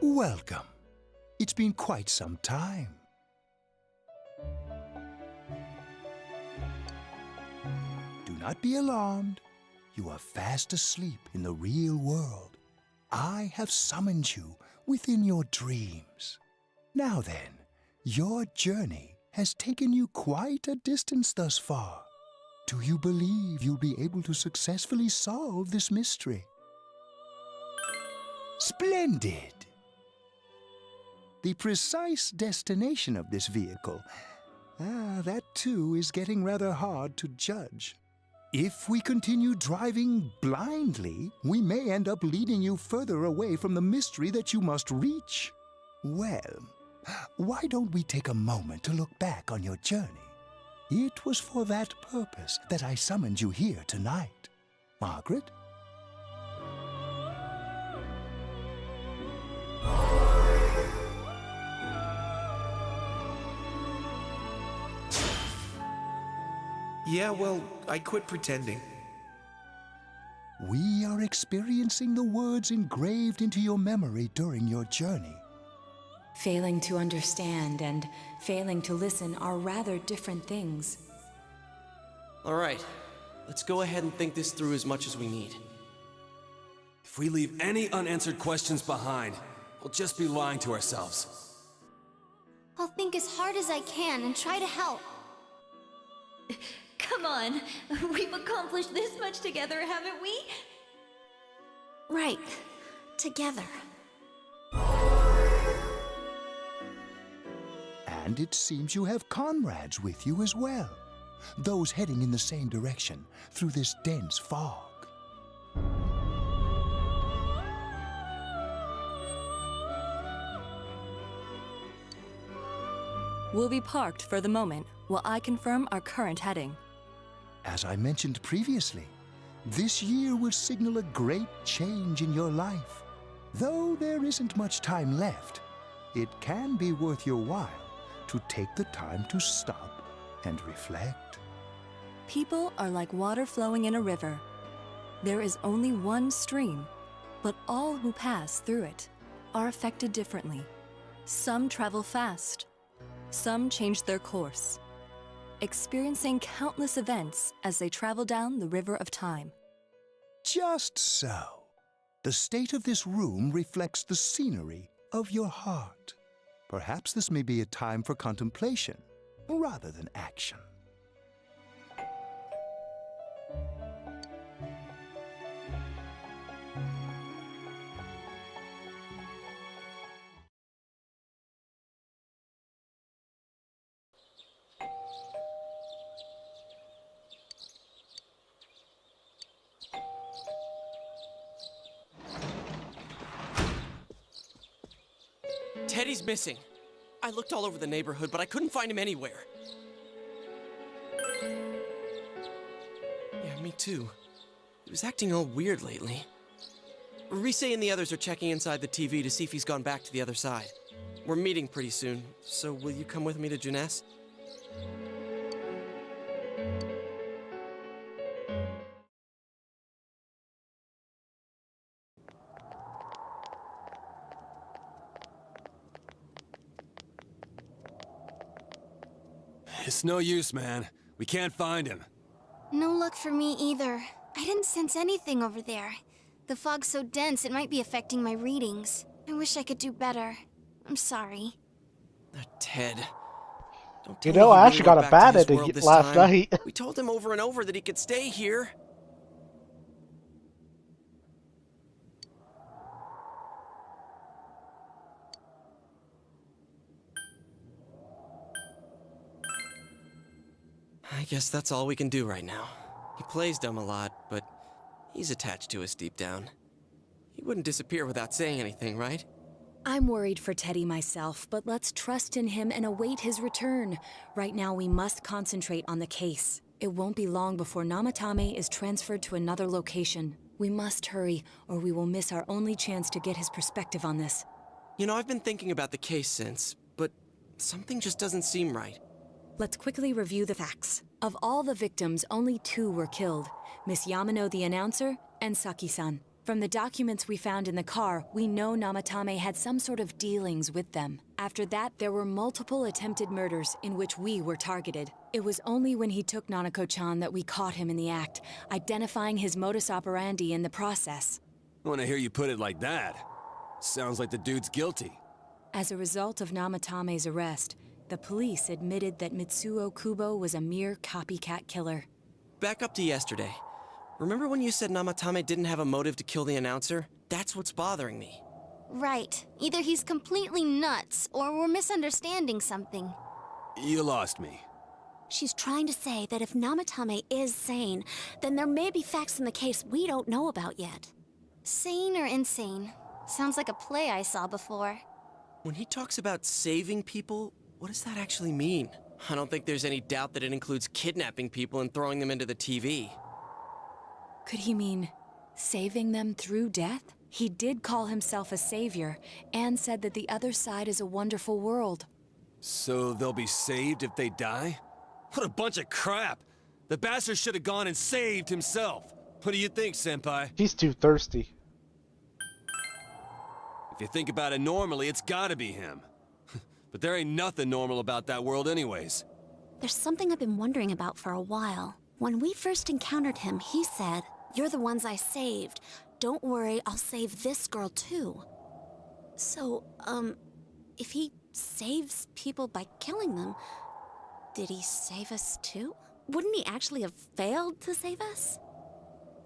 Welcome. It's been quite some time. Do not be alarmed. You are fast asleep in the real world. I have summoned you within your dreams. Now then, your journey has taken you quite a distance thus far. Do you believe you'll be able to successfully solve this mystery? Splendid! The precise destination of this vehicle, that too is getting rather hard to judge. If we continue driving blindly, we may end up leading you further away from the mystery that you must reach. Well, why don't we take a moment to look back on your journey? It was for that purpose that I summoned you here tonight. Margaret? Yeah, well, I quit pretending. We are experiencing the words engraved into your memory during your journey. Failing to understand and failing to listen are rather different things. All right, let's go ahead and think this through as much as we need. If we leave any unanswered questions behind, we'll just be lying to ourselves. I'll think as hard as I can and try to help. Come on, we've accomplished this much together, haven't we? Right, together. And it seems you have comrades with you as well. Those heading in the same direction through this dense fog. We'll be parked for the moment while I confirm our current heading. As I mentioned previously, this year will signal a great change in your life. Though there isn't much time left, it can be worth your while to take the time to stop and reflect. People are like water flowing in a river. There is only one stream, but all who pass through it are affected differently. Some travel fast, some change their course, experiencing countless events as they travel down the river of time. Just so. The state of this room reflects the scenery of your heart. Perhaps this may be a time for contemplation rather than action. Teddy's missing. I looked all over the neighborhood, but I couldn't find him anywhere. Yeah, me too. He was acting all weird lately. Rise and the others are checking inside the TV to see if he's gone back to the other side. We're meeting pretty soon, so will you come with me to Jeunesse? It's no use, man. We can't find him. No luck for me either. I didn't sense anything over there. The fog's so dense it might be affecting my readings. I wish I could do better. I'm sorry. Ted. Don't You tell know, me I he actually really got went a back to bad his ending world this last time. night. We told him over and over that he could stay here. guess that's all we can do right now. He plays dumb a lot, but he's attached to us deep down. He wouldn't disappear without saying anything, right? I'm worried for Teddy myself, but let's trust in him and await his return. Right now, we must concentrate on the case. It won't be long before Namatame is transferred to another location. We must hurry, or we will miss our only chance to get his perspective on this. You know, I've been thinking about the case since, but something just doesn't seem right. Let's quickly review the facts. Of all the victims, only 2 were killed. Miss Yamano the announcer, and Saki-san. From the documents we found in the car, we know Namatame had some sort of dealings with them. After that, there were multiple attempted murders in which we were targeted. It was only when he took Nanako-chan that we caught him in the act, identifying his modus operandi in the process. I want to hear you put it like that. Sounds like the dude's guilty. As a result of Namatame's arrest, the police admitted that Mitsuo Kubo was a mere copycat killer. Back up to yesterday. Remember when you said Namatame didn't have a motive to kill the announcer? That's what's bothering me. Right. Either he's completely nuts, or we're misunderstanding something. You lost me. She's trying to say that if Namatame is sane, then there may be facts in the case we don't know about yet. Sane or insane? Sounds like a play I saw before. When he talks about saving people, what does that actually mean? I don't think there's any doubt that it includes kidnapping people and throwing them into the TV. Could he mean saving them through death? He did call himself a savior and said that the other side is a wonderful world. So they'll be saved if they die? What a bunch of crap! The bastard should have gone and saved himself. What do you think, Senpai? He's too thirsty. If you think about it normally, it's gotta be him. But there ain't nothing normal about that world anyways. There's something I've been wondering about for a while. When we first encountered him, he said, "You're the ones I saved. Don't worry, I'll save this girl too." So, if he saves people by killing them, did he save us too? Wouldn't he actually have failed to save us?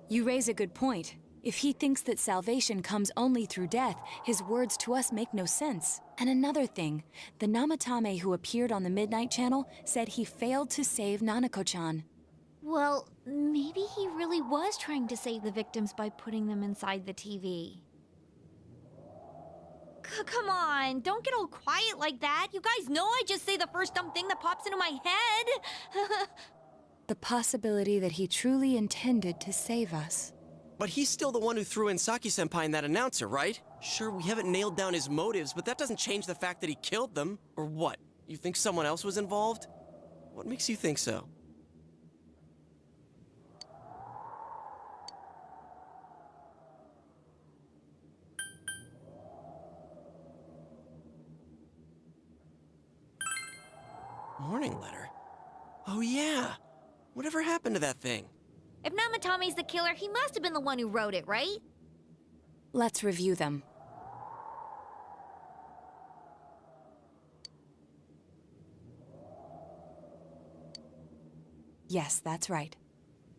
You raise a good point. If he thinks that salvation comes only through death, his words to us make no sense. And another thing, the Namatame who appeared on the Midnight Channel said he failed to save Nanako-chan. Well, maybe he really was trying to save the victims by putting them inside the TV. Come on, don't get all quiet like that. You guys know I just say the first dumb thing that pops into my head. The possibility that he truly intended to save us. But he's still the one who threw in Saki-senpai and that announcer, right? Sure, we haven't nailed down his motives, but that doesn't change the fact that he killed them. Or what? You think someone else was involved? What makes you think so? Warning letter? Oh yeah! Whatever happened to that thing? If Namatame's the killer, he must have been the one who wrote it, right? Let's review them. Yes, that's right.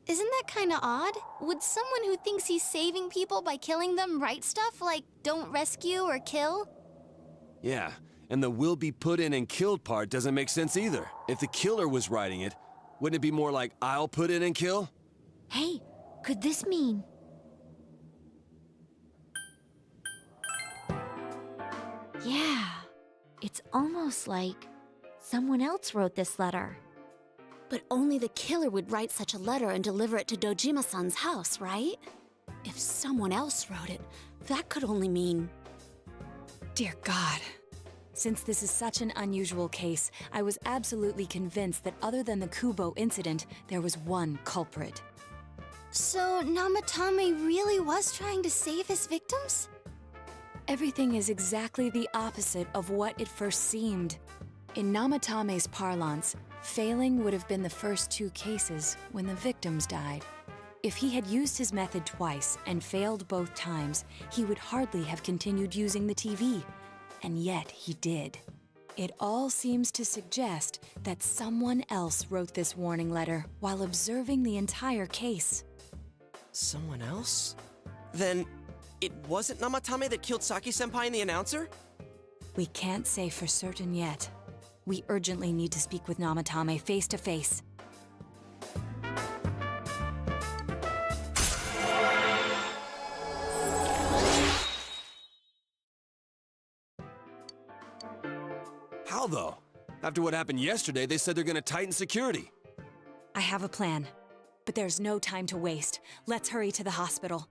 Isn't that kinda odd? Would someone who thinks he's saving people by killing them write stuff like, "Don't rescue or kill"? Yeah, and the will be put in and killed part doesn't make sense either. If the killer was writing it, wouldn't it be more like, "I'll put in and kill"? Hey, could this mean... Yeah, it's almost like someone else wrote this letter. But only the killer would write such a letter and deliver it to Dojima-san's house, right? If someone else wrote it, that could only mean... Dear God. Since this is such an unusual case, I was absolutely convinced that other than the Kubo incident, there was one culprit. So Namatame really was trying to save his victims? Everything is exactly the opposite of what it first seemed. In Namatame's parlance, failing would have been the first 2 cases when the victims died. If he had used his method twice and failed both times, he would hardly have continued using the TV. And yet he did. It all seems to suggest that someone else wrote this warning letter while observing the entire case. Someone else? Then, it wasn't Namatame that killed Saki-senpai and the announcer? We can't say for certain yet. We urgently need to speak with Namatame face to face. How though? After what happened yesterday, they said they're gonna tighten security. I have a plan, but there's no time to waste. Let's hurry to the hospital.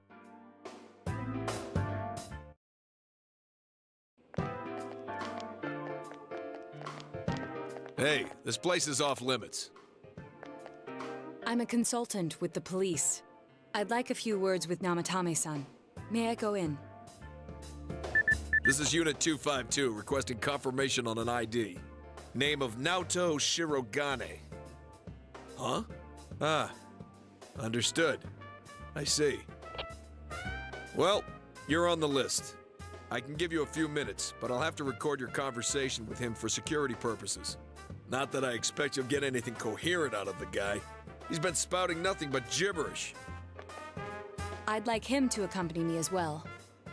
Hey, this place is off limits. I'm a consultant with the police. I'd like a few words with Namatame-san. May I go in? This is Unit 252, requesting confirmation on an ID. Name of Naoto Shirogane. Huh? Ah, understood. I see. Well, you're on the list. I can give you a few minutes, but I'll have to record your conversation with him for security purposes. Not that I expect you'll get anything coherent out of the guy. He's been spouting nothing but gibberish. I'd like him to accompany me as well.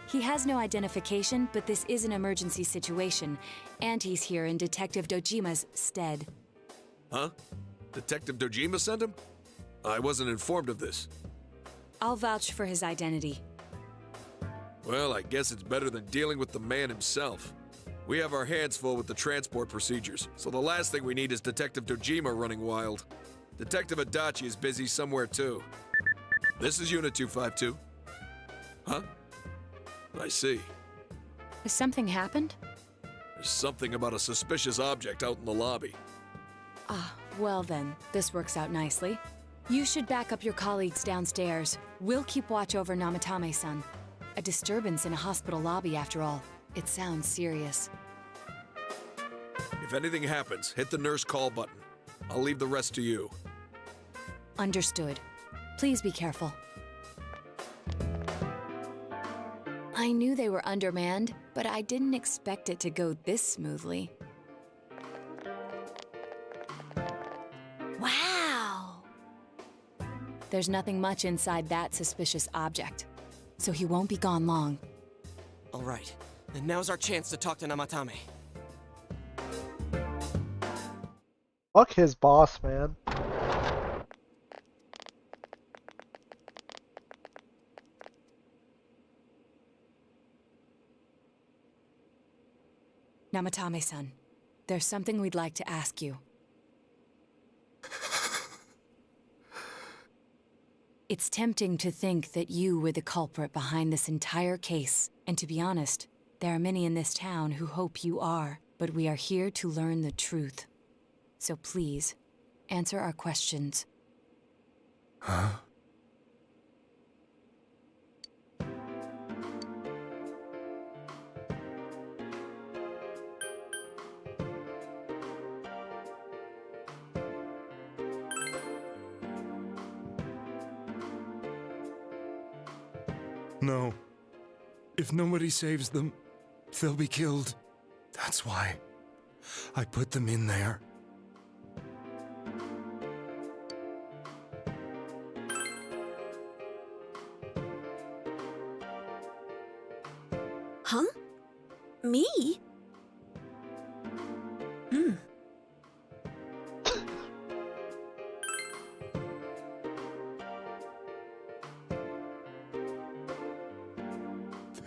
He has no identification, but this is an emergency situation, and he's here in Detective Dojima's stead. Huh? Detective Dojima sent him? I wasn't informed of this. I'll vouch for his identity. Well, I guess it's better than dealing with the man himself. We have our hands full with the transport procedures, so the last thing we need is Detective Dojima running wild. Detective Adachi is busy somewhere too. This is Unit 252. Huh? I see. Has something happened? There's something about a suspicious object out in the lobby. Ah, well then, this works out nicely. You should back up your colleagues downstairs. We'll keep watch over Namatame-san. A disturbance in a hospital lobby, after all. It sounds serious. If anything happens, hit the nurse call button. I'll leave the rest to you. Understood. Please be careful. I knew they were undermanned, but I didn't expect it to go this smoothly. Wow! There's nothing much inside that suspicious object, so he won't be gone long. All right, and now's our chance to talk to Namatame. Fuck his boss, man. Namatame-san, there's something we'd like to ask you. It's tempting to think that you were the culprit behind this entire case, and to be honest, there are many in this town who hope you are, but we are here to learn the truth. So please, answer our questions. Huh? No. If nobody saves them, they'll be killed. That's why I put them in there. Huh? Me?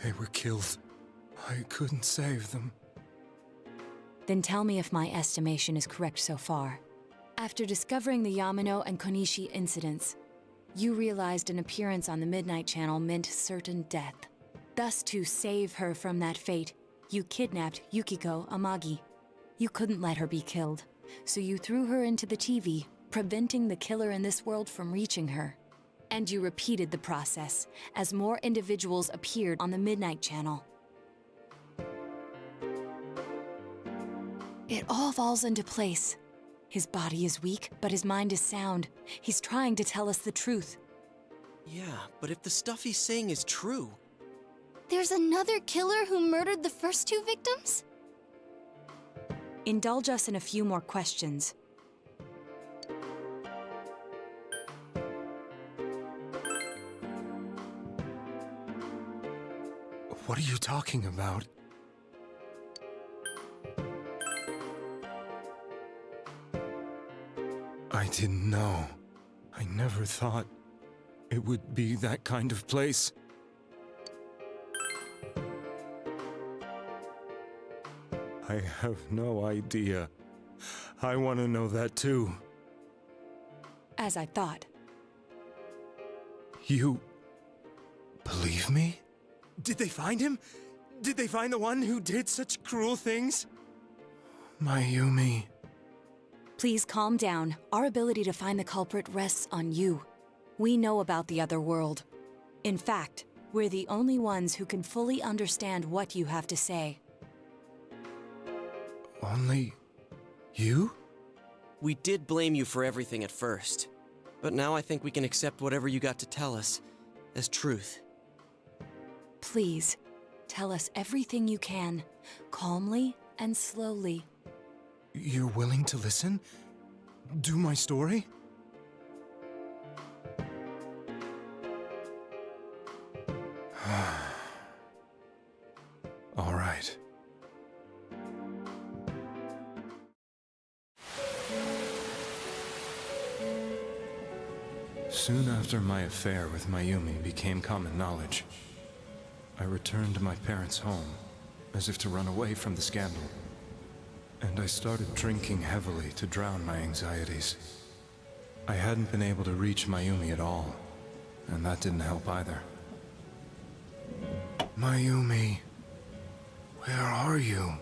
They were killed. I couldn't save them. Then tell me if my estimation is correct so far. After discovering the Yamano and Konishi incidents, you realized an appearance on the Midnight Channel meant certain death. Thus, to save her from that fate, you kidnapped Yukiko Amagi. You couldn't let her be killed, so you threw her into the TV, preventing the killer in this world from reaching her. And you repeated the process as more individuals appeared on the Midnight Channel. It all falls into place. His body is weak, but his mind is sound. He's trying to tell us the truth. Yeah, but if the stuff he's saying is true... There's another killer who murdered the first two victims? Indulge us in a few more questions. What are you talking about? I didn't know. I never thought it would be that kind of place. I have no idea. I want to know that too. As I thought. You believe me? Did they find him? Did they find the one who did such cruel things? Mayumi. Please calm down. Our ability to find the culprit rests on you. We know about the other world. In fact, we're the only ones who can fully understand what you have to say. Only you? We did blame you for everything at first, but now I think we can accept whatever you got to tell us as truth. Please, tell us everything you can, calmly and slowly. You're willing to listen? Do my story? All right. Soon after my affair with Mayumi became common knowledge, I returned to my parents' home, as if to run away from the scandal. And I started drinking heavily to drown my anxieties. I hadn't been able to reach Mayumi at all, and that didn't help either. Mayumi, where are you?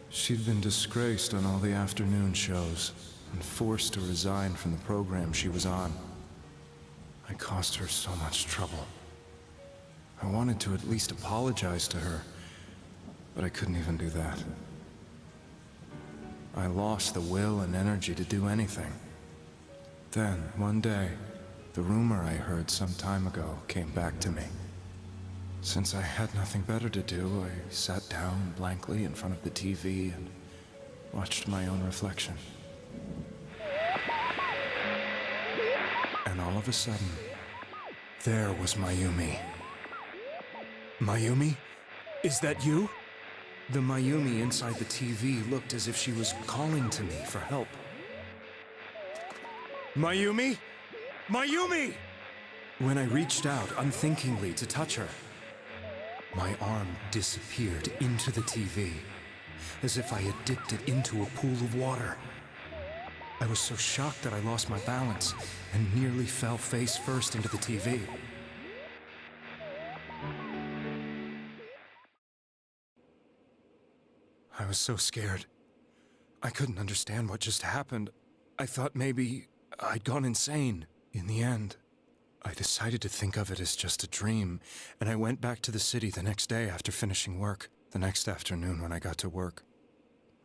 She'd been disgraced on all the afternoon shows, and forced to resign from the program she was on. I caused her so much trouble. I wanted to at least apologize to her, but I couldn't even do that. I lost the will and energy to do anything. Then, one day, the rumor I heard some time ago came back to me. Since I had nothing better to do, I sat down blankly in front of the TV and watched my own reflection. And all of a sudden, there was Mayumi. Mayumi? Is that you? The Mayumi inside the TV looked as if she was calling to me for help. Mayumi? Mayumi! When I reached out unthinkingly to touch her, my arm disappeared into the TV, as if I had dipped it into a pool of water. I was so shocked that I lost my balance and nearly fell face first into the TV. I was so scared. I couldn't understand what just happened. I thought maybe I'd gone insane. In the end, I decided to think of it as just a dream, and I went back to the city the next day after finishing work. The next afternoon when I got to work,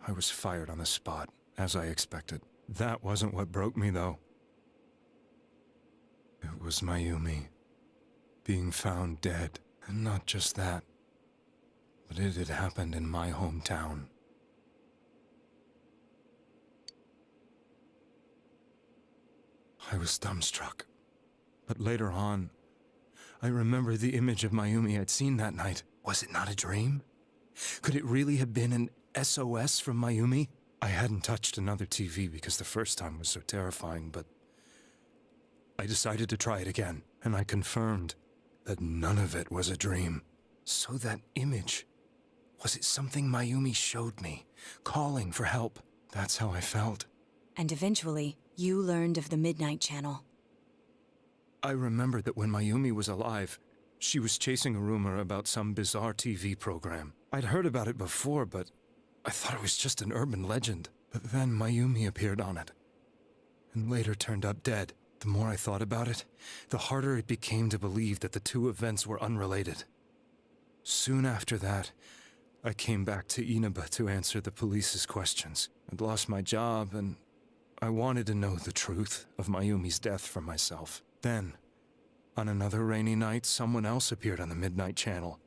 I was fired on the spot, as I expected. That wasn't what broke me, though. It was Mayumi being found dead. And not just that, but it had happened in my hometown. I was dumbstruck. But later on, I remember the image of Mayumi I'd seen that night. Was it not a dream? Could it really have been an SOS from Mayumi? I hadn't touched another TV because the first time was so terrifying, but I decided to try it again, and I confirmed that none of it was a dream. So that image, was it something Mayumi showed me, calling for help? That's how I felt. And eventually, you learned of the Midnight Channel. I remembered that when Mayumi was alive, she was chasing a rumor about some bizarre TV program. I'd heard about it before, but I thought it was just an urban legend. But then Mayumi appeared on it, and later turned up dead. The more I thought about it, the harder it became to believe that the two events were unrelated. Soon after that, I came back to Inaba to answer the police's questions. I'd lost my job, and I wanted to know the truth of Mayumi's death for myself. Then, on another rainy night, someone else appeared on the Midnight Channel.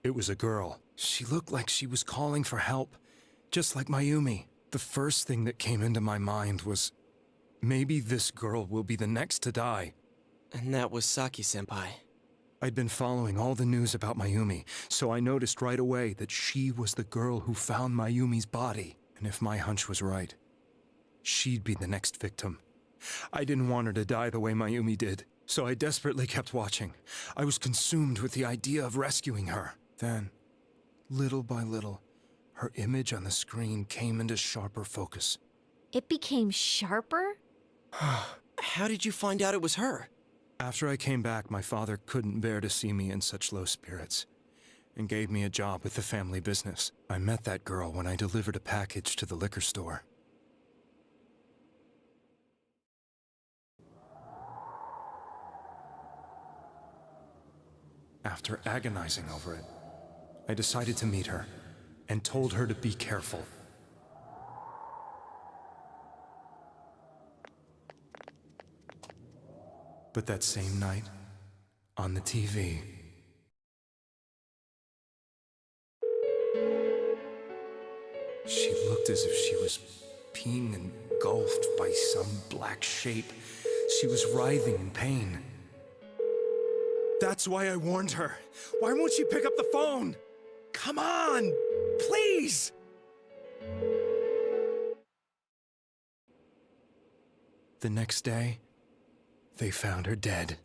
It was a girl. She looked like she was calling for help, just like Mayumi. The first thing that came into my mind was, maybe this girl will be the next to die. And that was Saki-senpai. I'd been following all the news about Mayumi, so I noticed right away that she was the girl who found Mayumi's body. And if my hunch was right, she'd be the next victim. I didn't want her to die the way Mayumi did, so I desperately kept watching. I was consumed with the idea of rescuing her. Then, little by little, her image on the screen came into sharper focus. It became sharper? How did you find out it was her? After I came back, my father couldn't bear to see me in such low spirits and gave me a job with the family business. I met that girl when I delivered a package to the liquor store. After agonizing over it, I decided to meet her and told her to be careful. But that same night, on the TV, she looked as if she was being engulfed by some black shape. She was writhing in pain. That's why I warned her. Why won't she pick up the phone? Come on, please! The next day, they found her dead.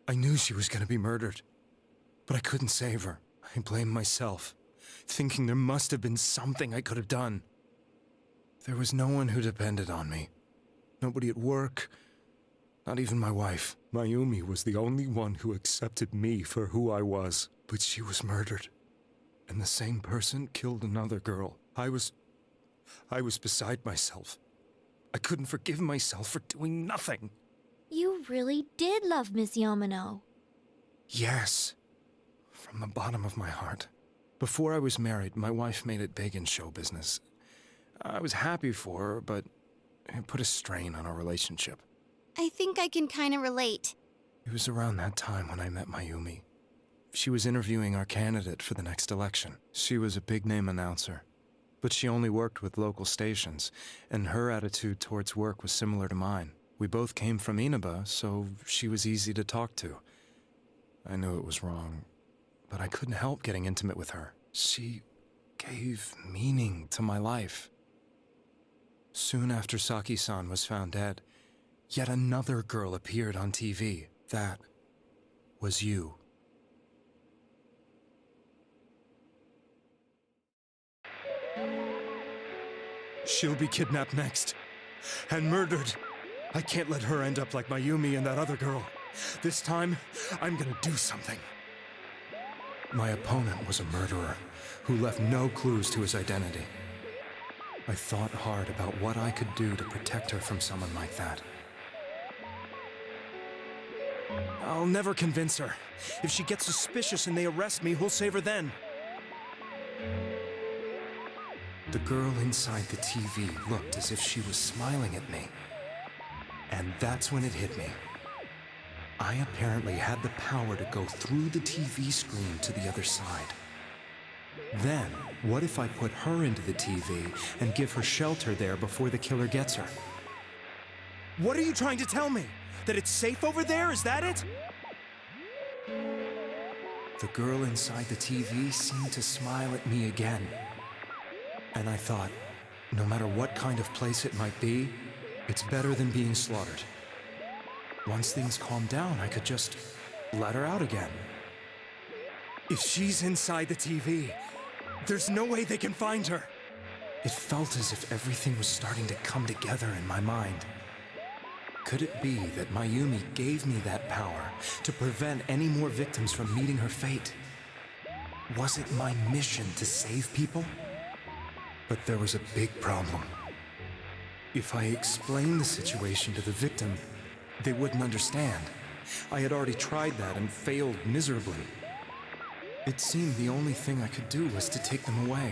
I knew she was gonna be murdered, but I couldn't save her. I blamed myself, thinking there must have been something I could have done. There was no one who depended on me. Nobody at work, not even my wife. Mayumi was the only one who accepted me for who I was, but she was murdered. And the same person killed another girl. I was beside myself. I couldn't forgive myself for doing nothing. You really did love Miss Yamano. Yes, from the bottom of my heart. Before I was married, my wife made it big in show business. I was happy for her, but it put a strain on our relationship. I think I can kind of relate. It was around that time when I met Mayumi. She was interviewing our candidate for the next election. She was a big-name announcer, but she only worked with local stations, and her attitude towards work was similar to mine. We both came from Inaba, so she was easy to talk to. I knew it was wrong, but I couldn't help getting intimate with her. She gave meaning to my life. Soon after Saki-san was found dead, yet another girl appeared on TV. That was you. She'll be kidnapped next, and murdered. I can't let her end up like Mayumi and that other girl. This time, I'm gonna do something. My opponent was a murderer who left no clues to his identity. I thought hard about what I could do to protect her from someone like that. I'll never convince her. If she gets suspicious and they arrest me, who'll save her then? The girl inside the TV looked as if she was smiling at me. And that's when it hit me. I apparently had the power to go through the TV screen to the other side. Then, what if I put her into the TV and give her shelter there before the killer gets her? What are you trying to tell me? That it's safe over there? Is that it? The girl inside the TV seemed to smile at me again. And I thought, no matter what kind of place it might be, it's better than being slaughtered. Once things calmed down, I could just let her out again. If she's inside the TV, there's no way they can find her. It felt as if everything was starting to come together in my mind. Could it be that Mayumi gave me that power to prevent any more victims from meeting her fate? Was it my mission to save people? But there was a big problem. If I explained the situation to the victim, they wouldn't understand. I had already tried that and failed miserably. It seemed the only thing I could do was to take them away.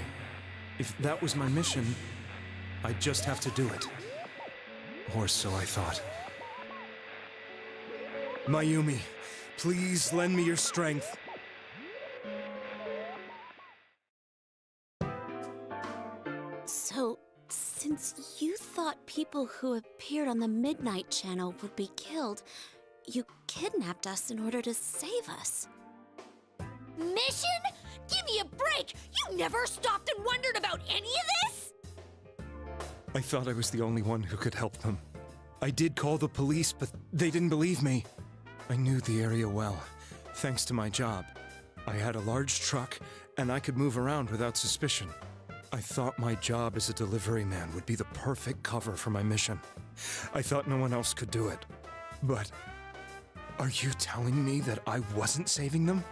If that was my mission, I'd just have to do it. Or so I thought. Mayumi, please lend me your strength. So, since you thought people who appeared on the Midnight Channel would be killed, you kidnapped us in order to save us. Mission? Give me a break! You never stopped and wondered about any of this? I thought I was the only one who could help them. I did call the police, but they didn't believe me. I knew the area well, thanks to my job. I had a large truck and I could move around without suspicion. I thought my job as a delivery man would be the perfect cover for my mission. I thought no one else could do it. But are you telling me that I wasn't saving them?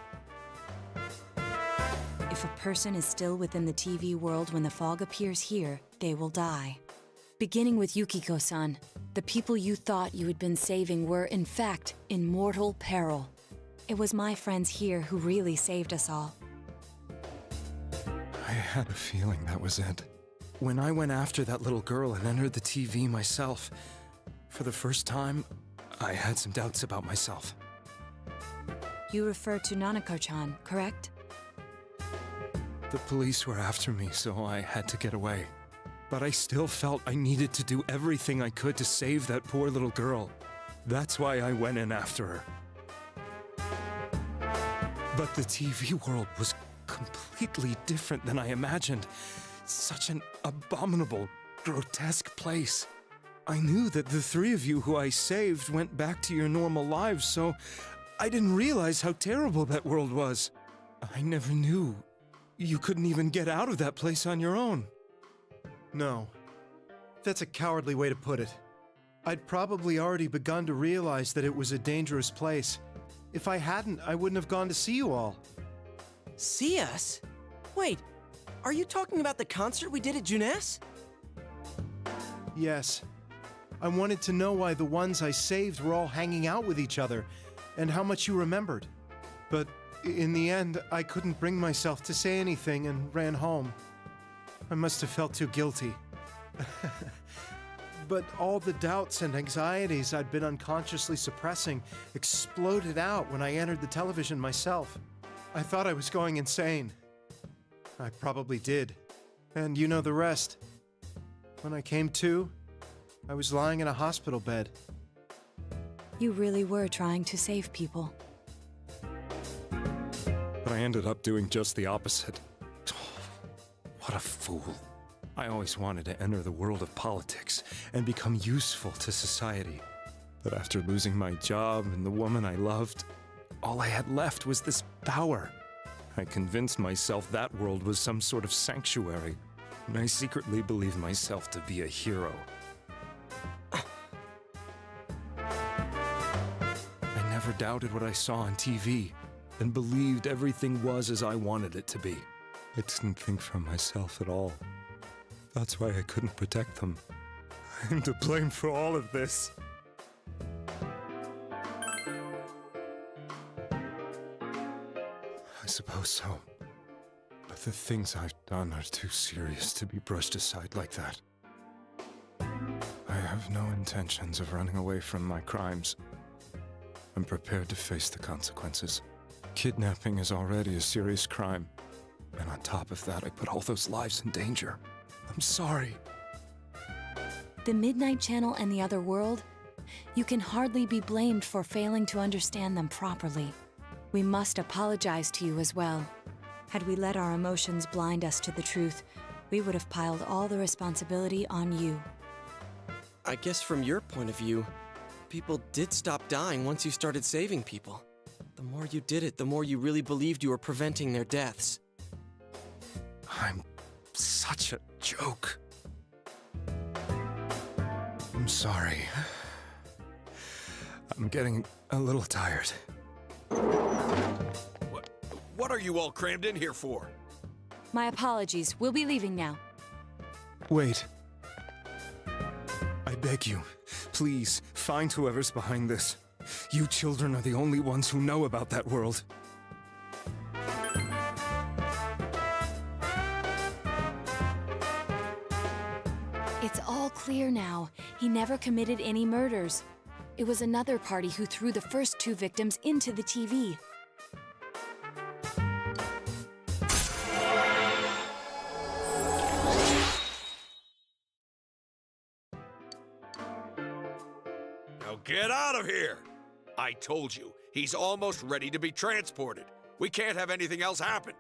If a person is still within the TV world when the fog appears here, they will die. Beginning with Yukiko-san, the people you thought you had been saving were, in fact, in mortal peril. It was my friends here who really saved us all. I had a feeling that was it. When I went after that little girl and entered the TV myself, for the first time, I had some doubts about myself. You refer to Nanako-chan, correct? The police were after me, so I had to get away. But I still felt I needed to do everything I could to save that poor little girl. That's why I went in after her. But the TV world was completely different than I imagined. Such an abominable, grotesque place. I knew that the three of you who I saved went back to your normal lives, so I didn't realize how terrible that world was. I never knew you couldn't even get out of that place on your own. No. That's a cowardly way to put it. I'd probably already begun to realize that it was a dangerous place. If I hadn't, I wouldn't have gone to see you all. See us? Wait, are you talking about the concert we did at Juness? Yes. I wanted to know why the ones I saved were all hanging out with each other, and how much you remembered. But in the end, I couldn't bring myself to say anything and ran home. I must have felt too guilty. But all the doubts and anxieties I'd been unconsciously suppressing exploded out when I entered the television myself. I thought I was going insane. I probably did. And you know the rest. When I came to, I was lying in a hospital bed. You really were trying to save people. But I ended up doing just the opposite. What a fool. I always wanted to enter the world of politics and become useful to society. But after losing my job and the woman I loved, all I had left was this power. I convinced myself that world was some sort of sanctuary, and I secretly believed myself to be a hero. I never doubted what I saw on TV, and believed everything was as I wanted it to be. I didn't think for myself at all. That's why I couldn't protect them. I'm to blame for all of this. I suppose so. But the things I've done are too serious to be brushed aside like that. I have no intentions of running away from my crimes. I'm prepared to face the consequences. Kidnapping is already a serious crime. And on top of that, I put all those lives in danger. I'm sorry. The Midnight Channel and the other world? You can hardly be blamed for failing to understand them properly. We must apologize to you as well. Had we let our emotions blind us to the truth, we would have piled all the responsibility on you. I guess from your point of view, people did stop dying once you started saving people. The more you did it, the more you really believed you were preventing their deaths. I'm such a joke. I'm sorry. I'm getting a little tired. What are you all crammed in here for? My apologies. We'll be leaving now. Wait. I beg you, please, find whoever's behind this. You children are the only ones who know about that world. It's all clear now. He never committed any murders. It was another party who threw the first two victims into the TV. Now get out of here! I told you, he's almost ready to be transported. We can't have anything else happen.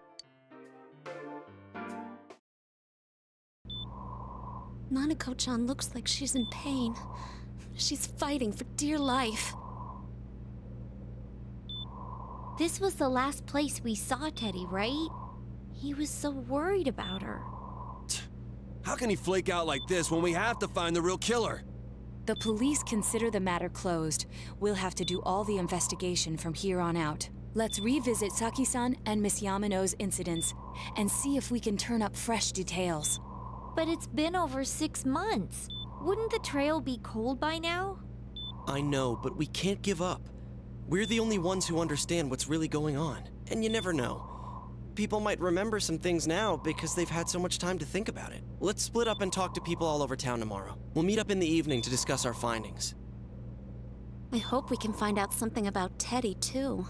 Nanako-chan looks like she's in pain. She's fighting for dear life. This was the last place we saw Teddy, right? He was so worried about her. How can he flake out like this when we have to find the real killer? The police consider the matter closed. We'll have to do all the investigation from here on out. Let's revisit Saki-san and Miss Yamano's incidents and see if we can turn up fresh details. But it's been over 6 months. Wouldn't the trail be cold by now? I know, but we can't give up. We're the only ones who understand what's really going on. And you never know. People might remember some things now because they've had so much time to think about it. Let's split up and talk to people all over town tomorrow. We'll meet up in the evening to discuss our findings. I hope we can find out something about Teddy, too.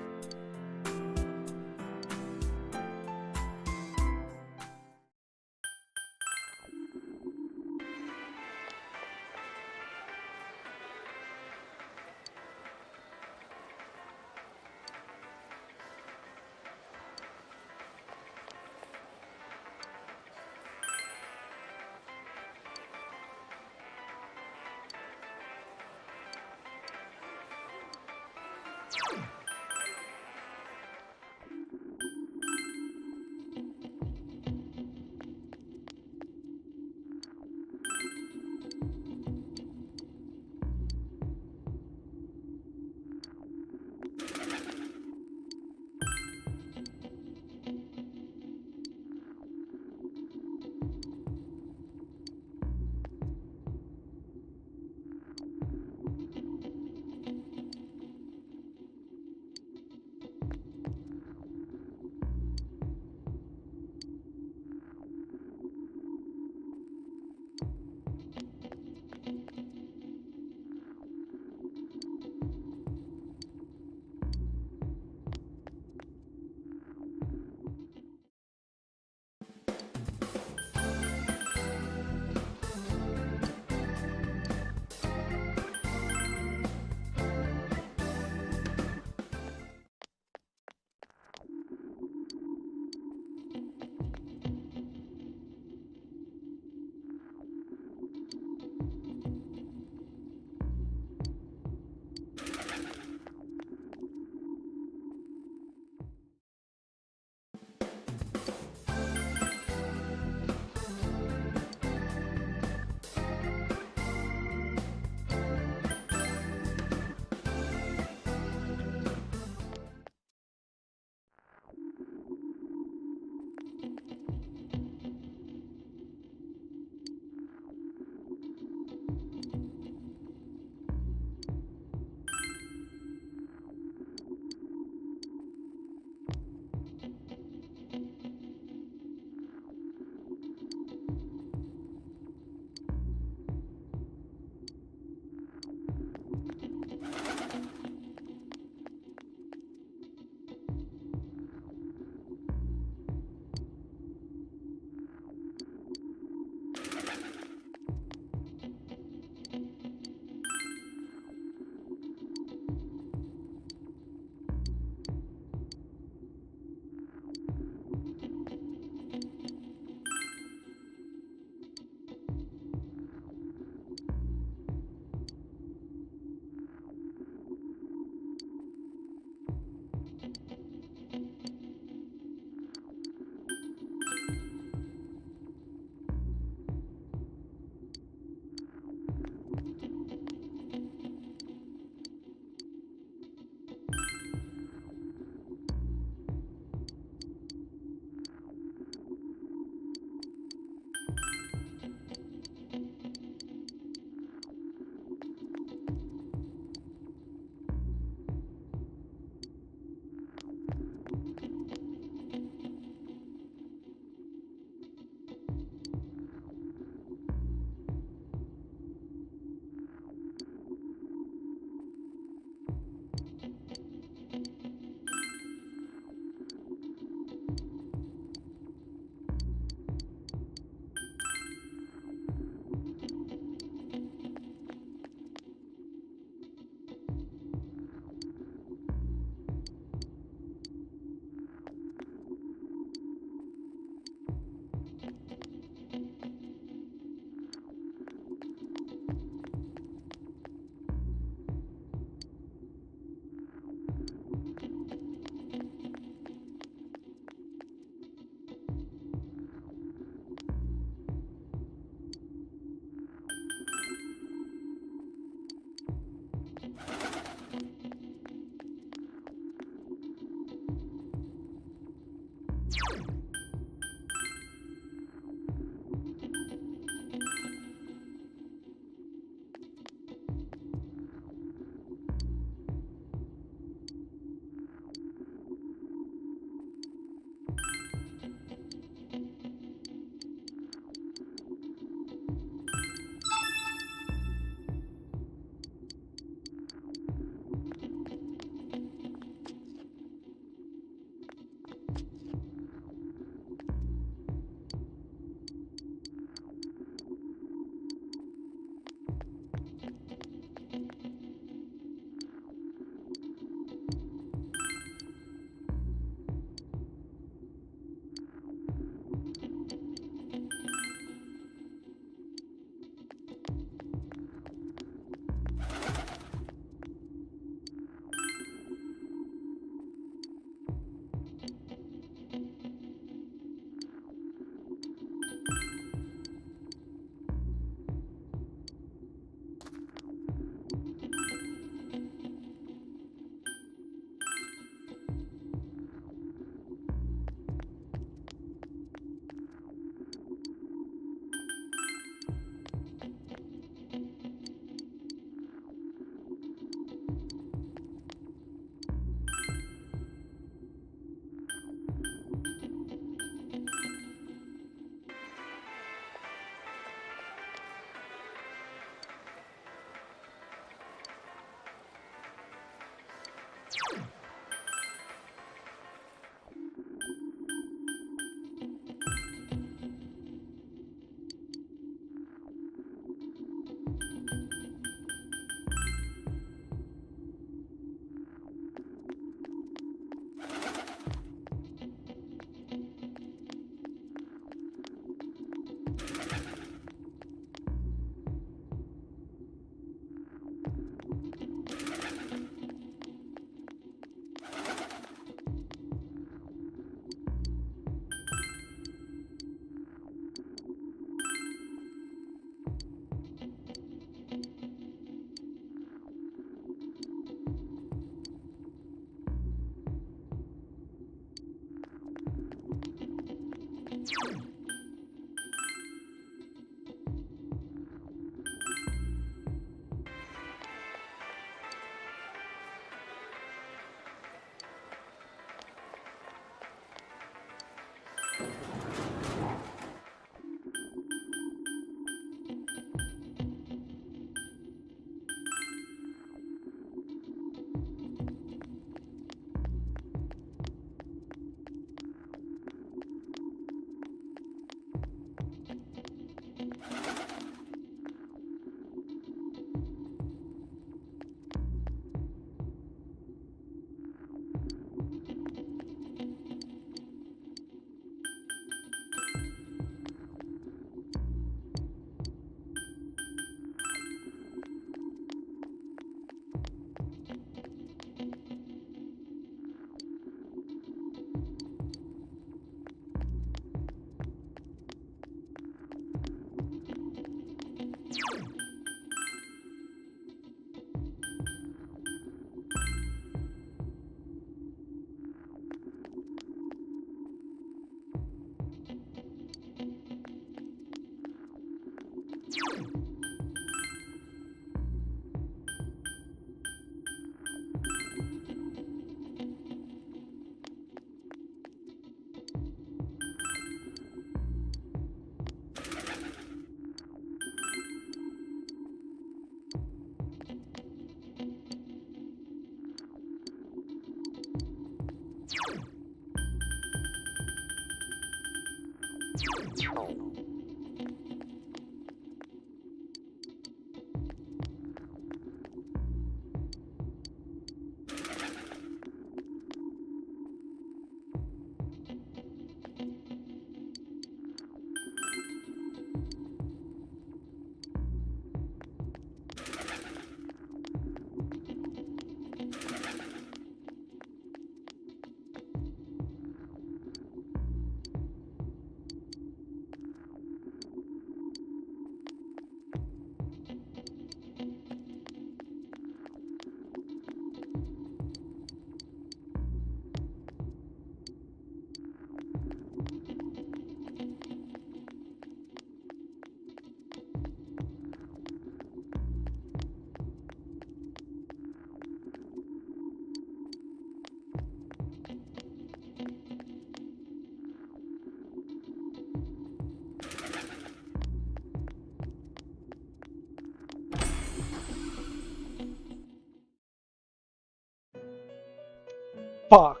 Fuck.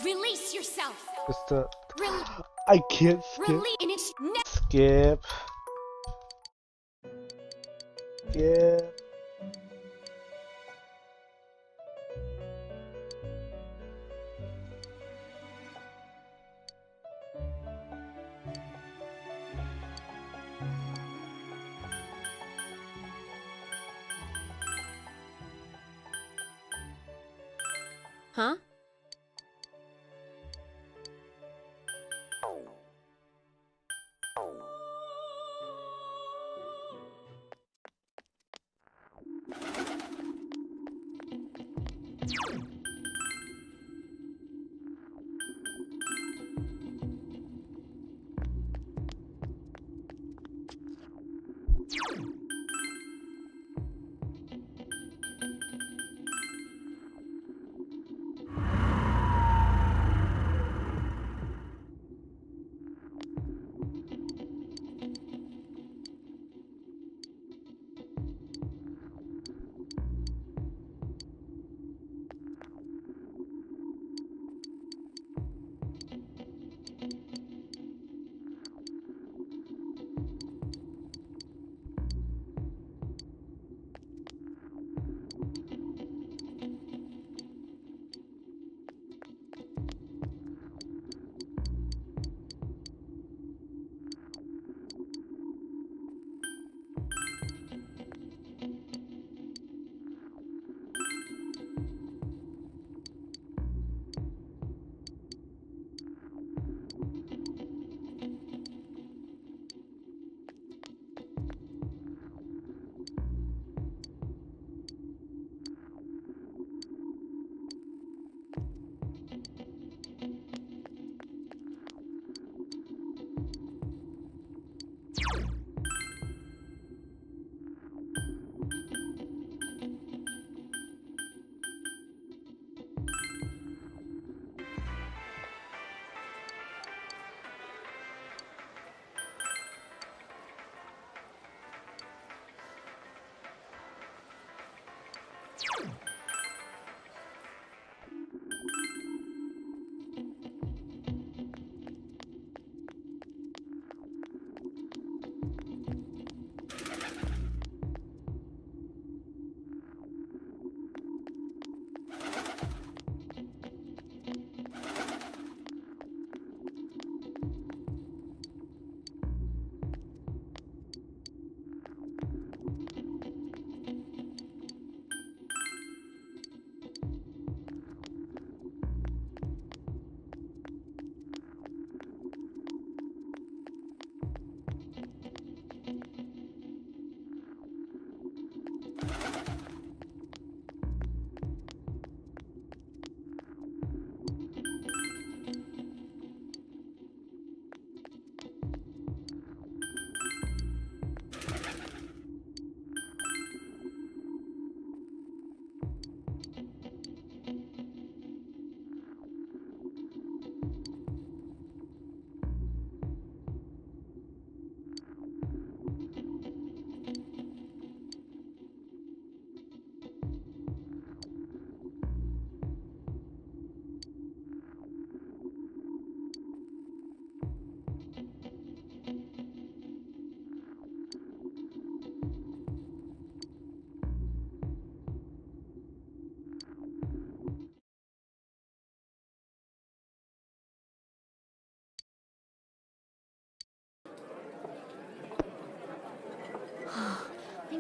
Release yourself. Just the. Rel I can't skip. Release and it's Skip. Skip. Huh?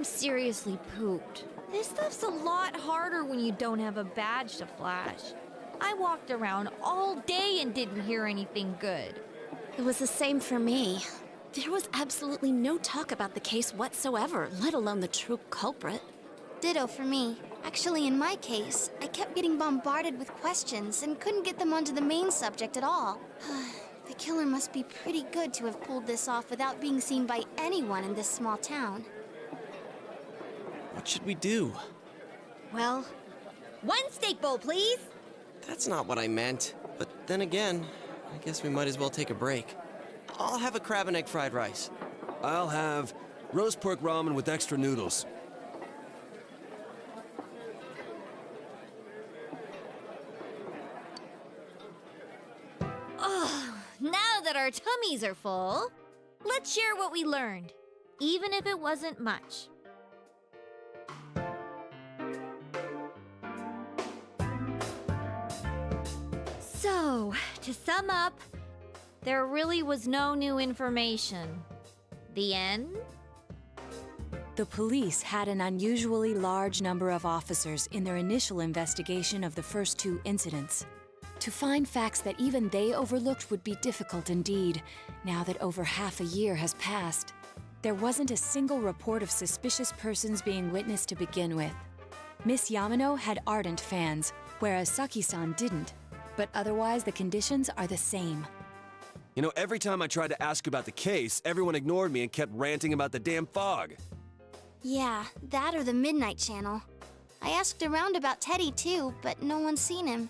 I'm seriously pooped. This stuff's a lot harder when you don't have a badge to flash. I walked around all day and didn't hear anything good. It was the same for me. There was absolutely no talk about the case whatsoever, let alone the true culprit. Ditto for me. Actually, in my case, I kept getting bombarded with questions and couldn't get them onto the main subject at all. The killer must be pretty good to have pulled this off without being seen by anyone in this small town. What should we do? Well, 1 steak bowl, please. That's not what I meant. But then again, I guess we might as well take a break. I'll have a crab and egg fried rice. I'll have roast pork ramen with extra noodles. Now that our tummies are full, let's share what we learned, even if it wasn't much. So, to sum up, there really was no new information. The end? The police had an unusually large number of officers in their initial investigation of the first 2 incidents. To find facts that even they overlooked would be difficult indeed, now that over half a year has passed. There wasn't a single report of suspicious persons being witnessed to begin with. Miss Yamano had ardent fans, whereas Saki-san didn't. But otherwise, the conditions are the same. You know, every time I tried to ask about the case, everyone ignored me and kept ranting about the damn fog. Yeah, that or the Midnight Channel. I asked around about Teddy too, but no one's seen him.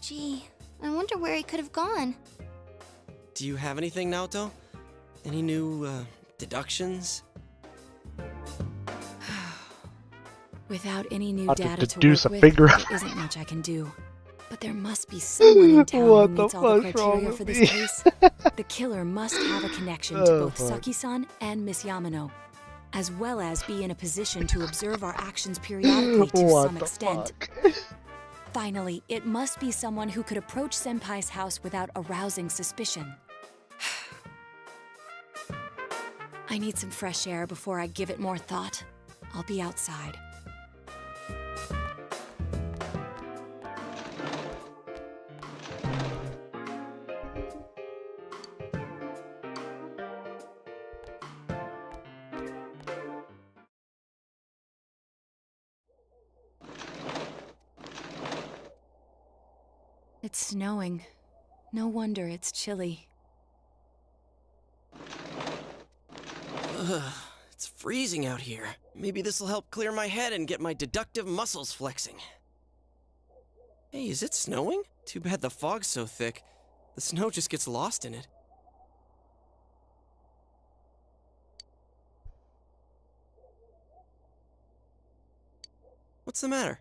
Gee, I wonder where he could have gone. Do you have anything, Naoto? Any new, deductions? Without any new Have to data to deduce work a with, figure. there isn't much I can do. But there must be someone in town who What the meets all the fuck's wrong criteria with for me? this case. The killer must have a connection to Oh, both fuck. Saki-san and Miss Yamano, as well as be in a position to observe our actions periodically to What some the extent. fuck? Finally, it must be someone who could approach Senpai's house without arousing suspicion. I need some fresh air before I give it more thought. I'll be outside. It's snowing. No wonder it's chilly. Ugh, it's freezing out here. Maybe this'll help clear my head and get my deductive muscles flexing. Hey, is it snowing? Too bad the fog's so thick. The snow just gets lost in it. What's the matter?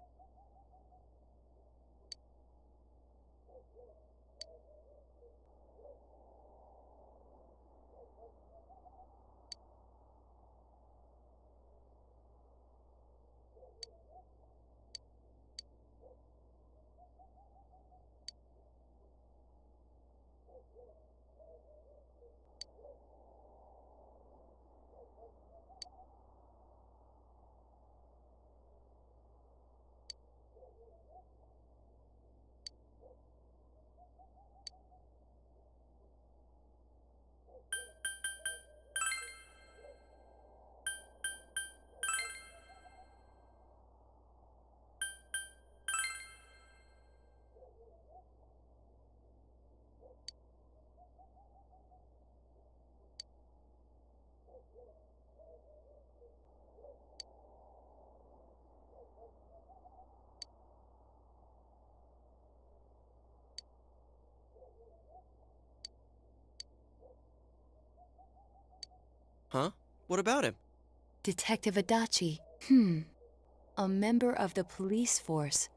Huh? What about him? Detective Adachi. A member of the police force.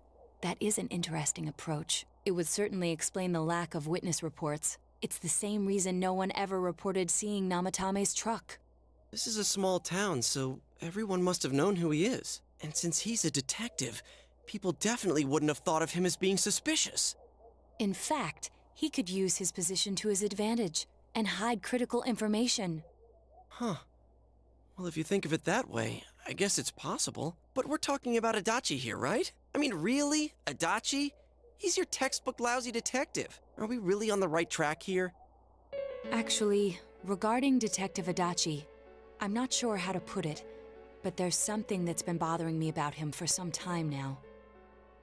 That is an interesting approach. It would certainly explain the lack of witness reports. It's the same reason no one ever reported seeing Namatame's truck. This is a small town, so everyone must have known who he is. And since he's a detective, people definitely wouldn't have thought of him as being suspicious. In fact, he could use his position to his advantage and hide critical information. Huh. Well, if you think of it that way, I guess it's possible, but we're talking about Adachi here, right? I mean, really? Adachi? He's your textbook lousy detective. Are we really on the right track here? Actually, regarding Detective Adachi, I'm not sure how to put it, but there's something that's been bothering me about him for some time now.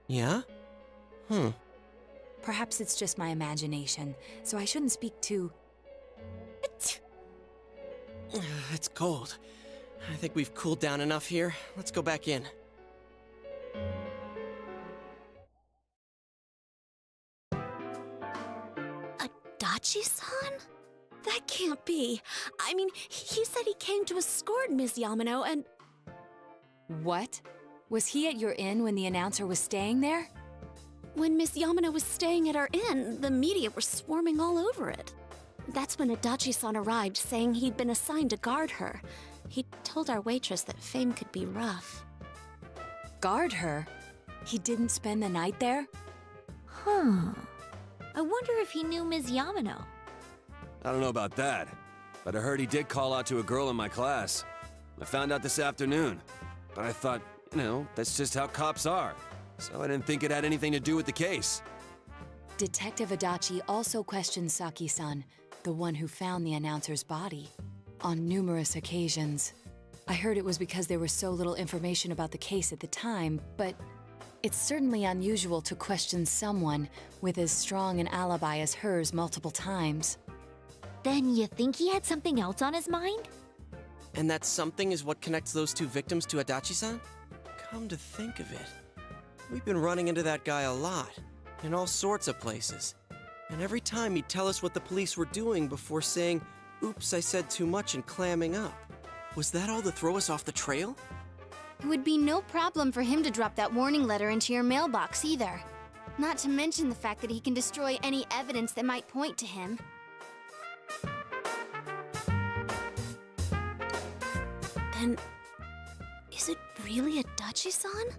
Yeah? Perhaps it's just my imagination, so I shouldn't speak too... It's cold. I think we've cooled down enough here. Let's go back in. Adachi-san? That can't be. I mean, he said he came to escort Miss Yamano and... What? Was he at your inn when the announcer was staying there? When Miss Yamano was staying at our inn, the media were swarming all over it. That's when Adachi-san arrived, saying he'd been assigned to guard her. He told our waitress that fame could be rough. Guard her? He didn't spend the night there? Huh. I wonder if he knew Ms. Yamano. I don't know about that, but I heard he did call out to a girl in my class. I found out this afternoon, but I thought, that's just how cops are. So I didn't think it had anything to do with the case. Detective Adachi also questioned Saki-san, the one who found the announcer's body, on numerous occasions. I heard it was because there was so little information about the case at the time, but it's certainly unusual to question someone with as strong an alibi as hers multiple times. Then you think he had something else on his mind? And that something is what connects those two victims to Adachi-san? Come to think of it, we've been running into that guy a lot, in all sorts of places. And every time he'd tell us what the police were doing before saying, "Oops, I said too much," and clamming up. Was that all to throw us off the trail? It would be no problem for him to drop that warning letter into your mailbox either. Not to mention the fact that he can destroy any evidence that might point to him. Then, is it really Adachi-san?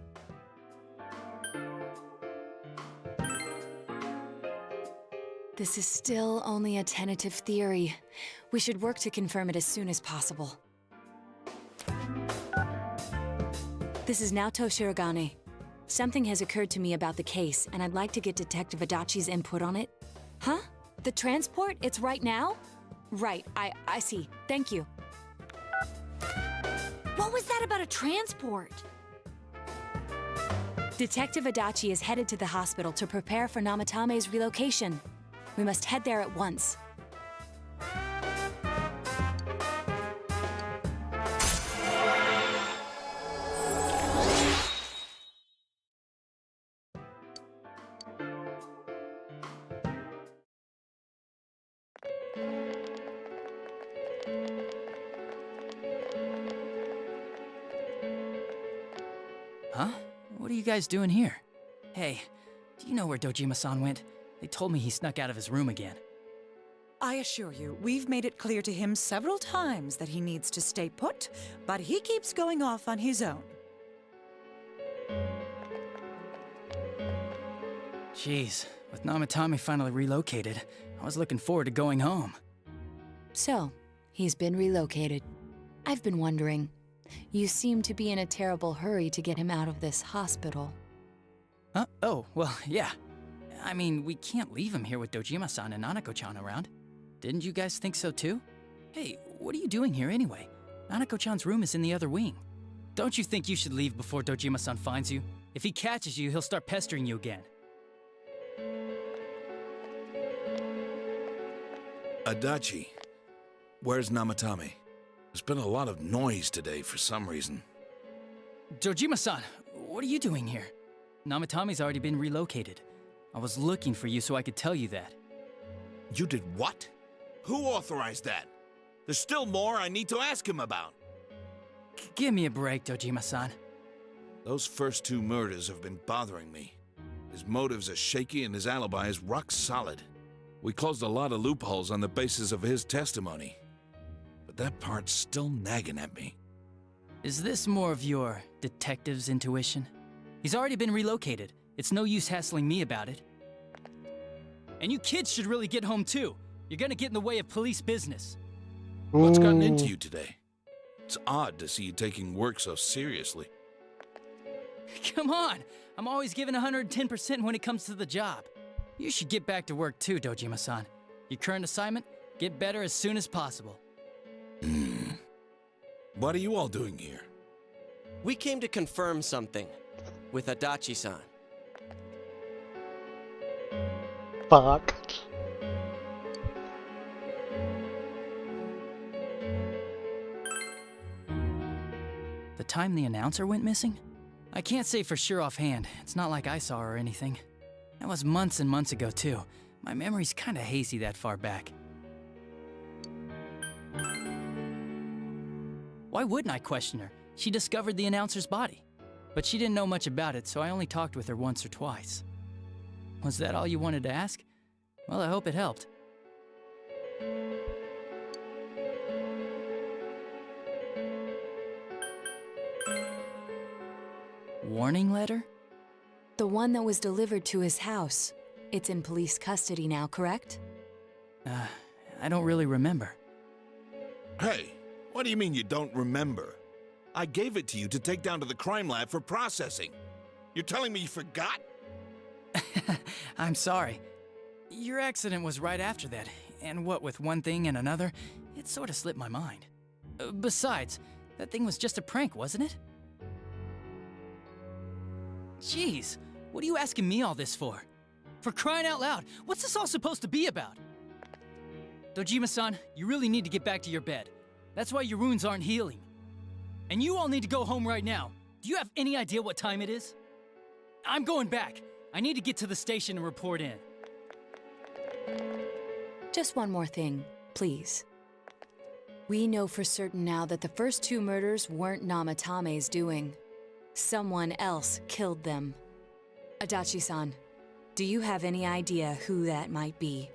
This is still only a tentative theory. We should work to confirm it as soon as possible. This is Naoto Shirogane. Something has occurred to me about the case, and I'd like to get Detective Adachi's input on it. Huh? The transport? It's right now? Right, I see. Thank you. What was that about a transport? Detective Adachi is headed to the hospital to prepare for Namatame's relocation. We must head there at once. Huh? What are you guys doing here? Hey, do you know where Dojima-san went? They told me he snuck out of his room again. I assure you, we've made it clear to him several times that he needs to stay put, but he keeps going off on his own. Jeez, with Namatame finally relocated, I was looking forward to going home. So, he's been relocated. I've been wondering, you seem to be in a terrible hurry to get him out of this hospital. Huh? Oh, well, yeah. I mean, we can't leave him here with Dojima-san and Nanako-chan around. Didn't you guys think so too? Hey, what are you doing here anyway? Nanako-chan's room is in the other wing. Don't you think you should leave before Dojima-san finds you? If he catches you, he'll start pestering you again. Adachi, where's Namatame? There's been a lot of noise today for some reason. Dojima-san, what are you doing here? Namatame's already been relocated. I was looking for you so I could tell you that. You did what? Who authorized that? There's still more I need to ask him about. Give me a break, Dojima-san. Those first two murders have been bothering me. His motives are shaky and his alibi is rock solid. We closed a lot of loopholes on the basis of his testimony. But that part's still nagging at me. Is this more of your detective's intuition? He's already been relocated. It's no use hassling me about it. And you kids should really get home too. You're gonna get in the way of police business. What's gotten into you today? It's odd to see you taking work so seriously. Come on! I'm always giving 110% when it comes to the job. You should get back to work too, Dojima-san. Your current assignment? Get better as soon as possible. What are you all doing here? We came to confirm something with Adachi-san. Fuck. The time the announcer went missing? I can't say for sure offhand. It's not like I saw her or anything. That was months and months ago, too. My memory's kinda hazy that far back. Why wouldn't I question her? She discovered the announcer's body. But she didn't know much about it, so I only talked with her once or twice. Was that all you wanted to ask? Well, I hope it helped. Warning letter? The one that was delivered to his house. It's in police custody now, correct? I don't really remember. Hey, what do you mean you don't remember? I gave it to you to take down to the crime lab for processing. You're telling me you forgot? I'm sorry. Your accident was right after that, and what with one thing and another, it sort of slipped my mind. Besides, that thing was just a prank, wasn't it? Jeez, what are you asking me all this for? For crying out loud, what's this all supposed to be about? Dojima-san, you really need to get back to your bed. That's why your wounds aren't healing. And you all need to go home right now. Do you have any idea what time it is? I'm going back. I need to get to the station and report in. Just one more thing, please. We know for certain now that the first two murders weren't Namatame's doing. Someone else killed them. Adachi-san, do you have any idea who that might be?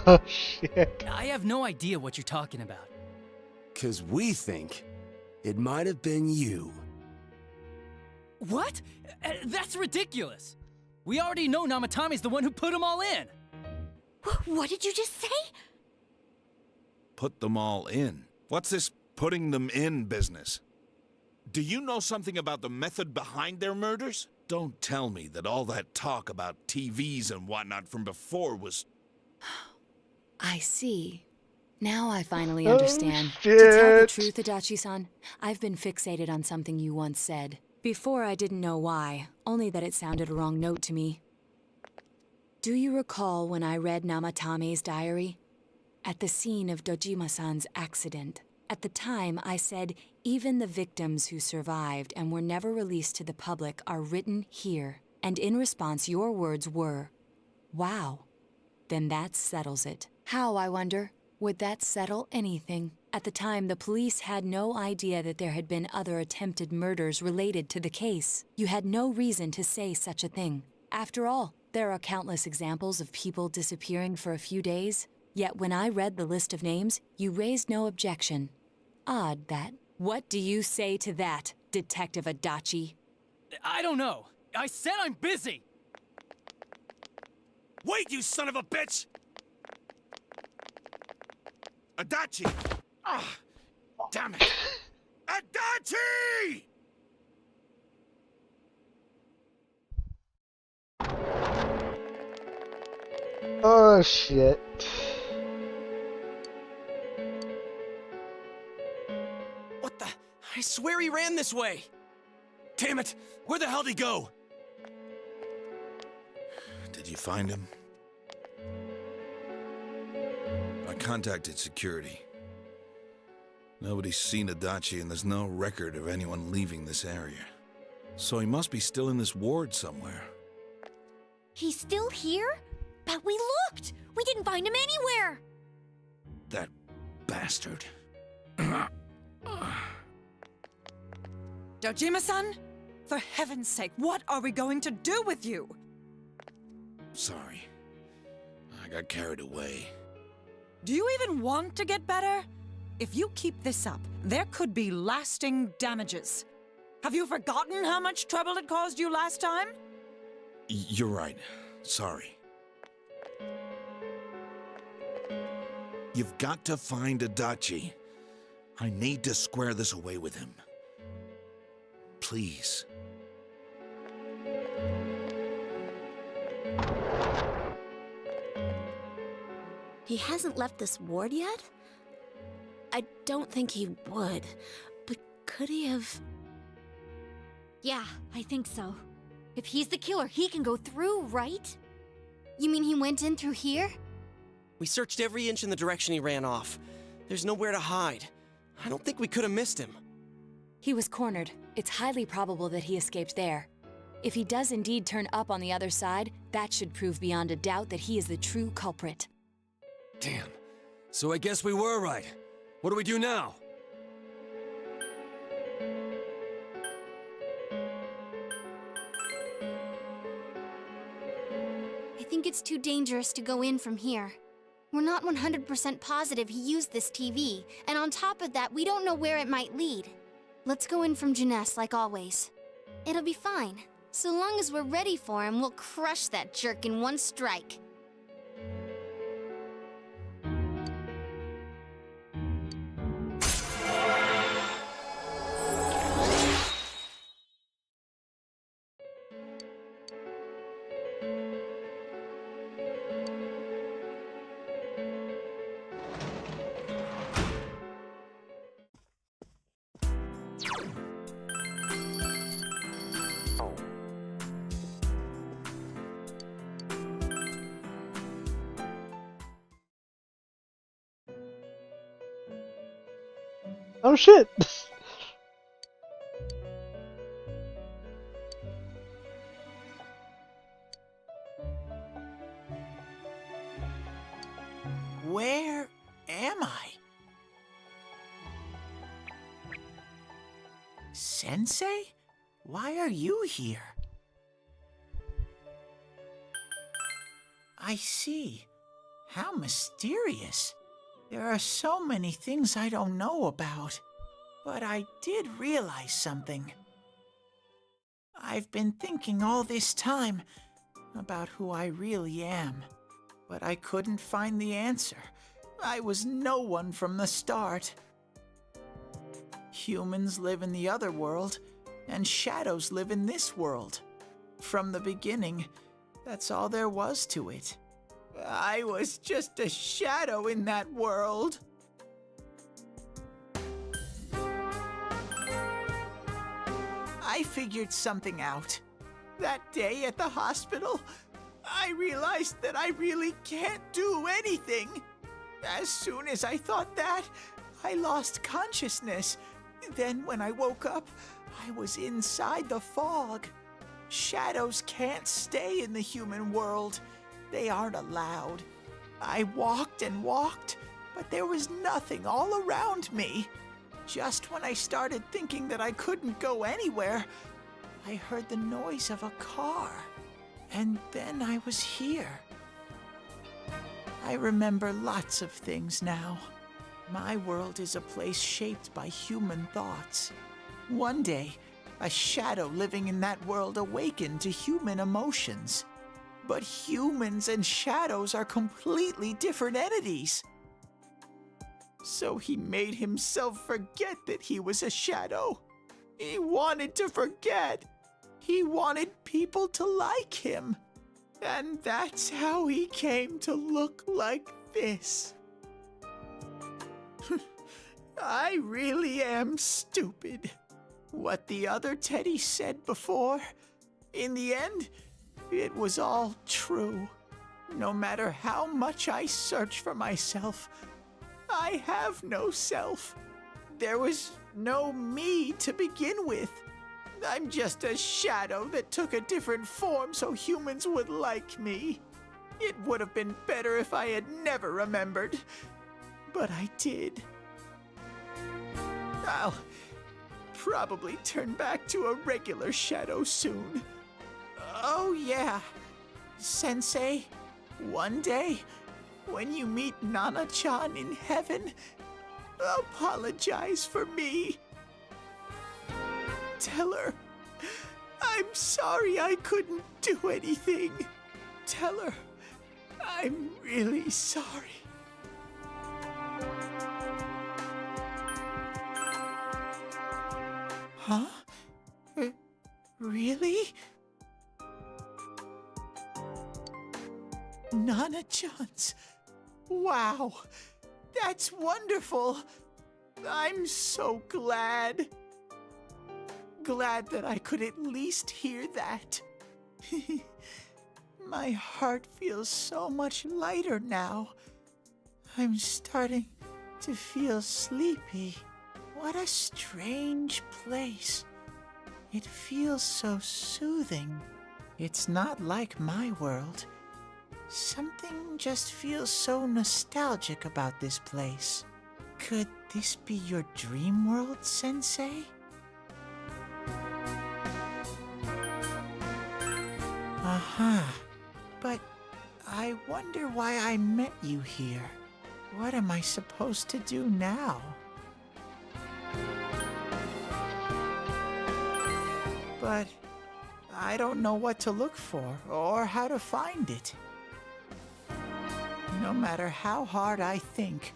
Oh, shit. I have no idea what you're talking about. 'Cause we think it might have been you. What? That's ridiculous! We already know Namatame's the one who put them all in! What did you just say? Put them all in? What's this putting them in business? Do you know something about the method behind their murders? Don't tell me that all that talk about TVs and whatnot from before was... I see. Now I finally Oh, understand. shit. To tell the truth, Adachi-san, I've been fixated on something you once said. Before I didn't know why, only that it sounded a wrong note to me. Do you recall when I read Namatame's diary? At the scene of Dojima-san's accident. At the time, I said, even the victims who survived and were never released to the public are written here. And in response, your words were, wow. Then that settles it. How, I wonder? Would that settle anything? At the time, the police had no idea that there had been other attempted murders related to the case. You had no reason to say such a thing. After all, there are countless examples of people disappearing for a few days. Yet when I read the list of names, you raised no objection. Odd that. What do you say to that, Detective Adachi? I don't know. I said I'm busy! Wait, you son of a bitch! Adachi! Ah, damn it! Adachi! Oh, shit. What the? I swear he ran this way. Damn it! Where the hell did he go? Did you find him? I contacted security. Nobody's seen Adachi and there's no record of anyone leaving this area. So he must be still in this ward somewhere. He's still here? But we looked! We didn't find him anywhere! That bastard. Dojima-san? For heaven's sake, what are we going to do with you? Sorry. I got carried away. Do you even want to get better? If you keep this up, there could be lasting damages. Have you forgotten how much trouble it caused you last time? You're right. Sorry. You've got to find Adachi. I need to square this away with him. Please. He hasn't left this ward yet? I don't think he would, but could he have... Yeah, I think so. If he's the killer, he can go through, right? You mean he went in through here? We searched every inch in the direction he ran off. There's nowhere to hide. I don't think we could have missed him. He was cornered. It's highly probable that he escaped there. If he does indeed turn up on the other side, that should prove beyond a doubt that he is the true culprit. Damn. So I guess we were right. What do we do now? I think it's too dangerous to go in from here. We're not 100% positive he used this TV, and on top of that, we don't know where it might lead. Let's go in from Jeunesse like always. It'll be fine. So long as we're ready for him, we'll crush that jerk in one strike. Oh shit! Where am I? Sensei? Why are you here? I see. How mysterious. There are so many things I don't know about. But I did realize something. I've been thinking all this time about who I really am. But I couldn't find the answer. I was no one from the start. Humans live in the other world, and shadows live in this world. From the beginning, that's all there was to it. I was just a shadow in that world. I figured something out. That day at the hospital, I realized that I really can't do anything. As soon as I thought that, I lost consciousness. Then when I woke up, I was inside the fog. Shadows can't stay in the human world. They aren't allowed. I walked and walked, but there was nothing all around me. Just when I started thinking that I couldn't go anywhere, I heard the noise of a car. And then I was here. I remember lots of things now. My world is a place shaped by human thoughts. One day, a shadow living in that world awakened to human emotions. But humans and shadows are completely different entities. So he made himself forget that he was a shadow. He wanted to forget. He wanted people to like him. And that's how he came to look like this. I really am stupid. What the other Teddy said before, in the end, it was all true. No matter how much I search for myself, I have no self. There was no me to begin with. I'm just a shadow that took a different form so humans would like me. It would have been better if I had never remembered, but I did. I'll probably turn back to a regular shadow soon. Oh yeah, Sensei, one day, when you meet Nana-chan in heaven, apologize for me. Tell her, I'm sorry I couldn't do anything. Tell her, I'm really sorry. Huh? Really? Nana-chan's. Wow, that's wonderful. I'm so glad. Glad that I could at least hear that. My heart feels so much lighter now. I'm starting to feel sleepy. What a strange place. It feels so soothing. It's not like my world. Something just feels so nostalgic about this place. Could this be your dream world, Sensei? Uh-huh. But I wonder why I met you here. What am I supposed to do now? But I don't know what to look for or how to find it. No matter how hard I think,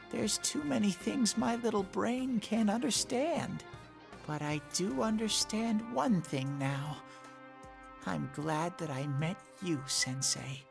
there's too many things my little brain can't understand. But I do understand one thing now. I'm glad that I met you, Sensei.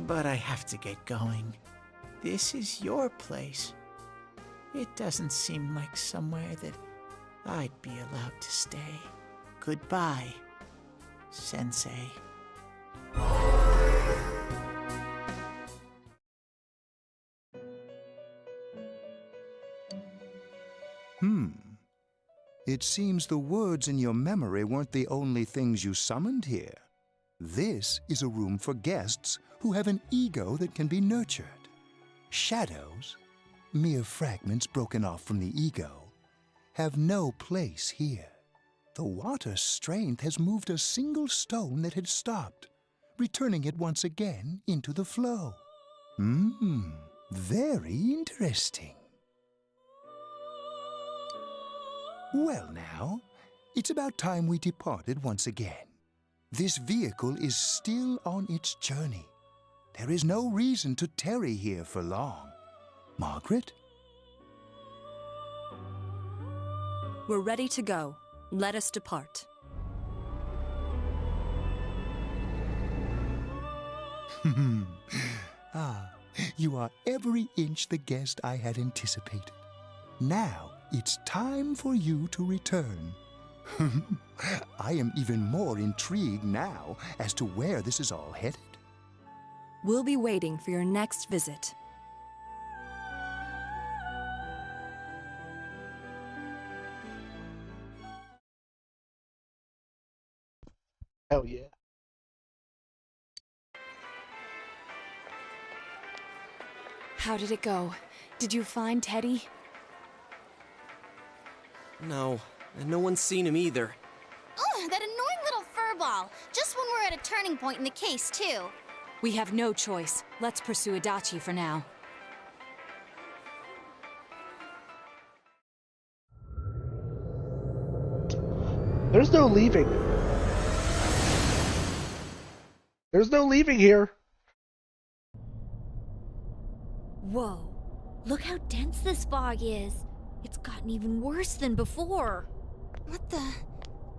But I have to get going. This is your place. It doesn't seem like somewhere that I'd be allowed to stay. Goodbye, Sensei. It seems the words in your memory weren't the only things you summoned here. This is a room for guests who have an ego that can be nurtured. Shadows, mere fragments broken off from the ego, have no place here. The water's strength has moved a single stone that had stopped, returning it once again into the flow. Very interesting. Well now, it's about time we departed once again. This vehicle is still on its journey. There is no reason to tarry here for long. Margaret? We're ready to go. Let us depart. You are every inch the guest I had anticipated. Now it's time for you to return. I am even more intrigued now as to where this is all headed. We'll be waiting for your next visit. Hell yeah. How did it go? Did you find Teddy? No, and no one's seen him either. Ugh, that annoying little furball. Just when we're at a turning point in the case, too. We have no choice. Let's pursue Adachi for now. There's no leaving. There's no leaving here. Whoa. Look how dense this fog is. It's gotten even worse than before. What the?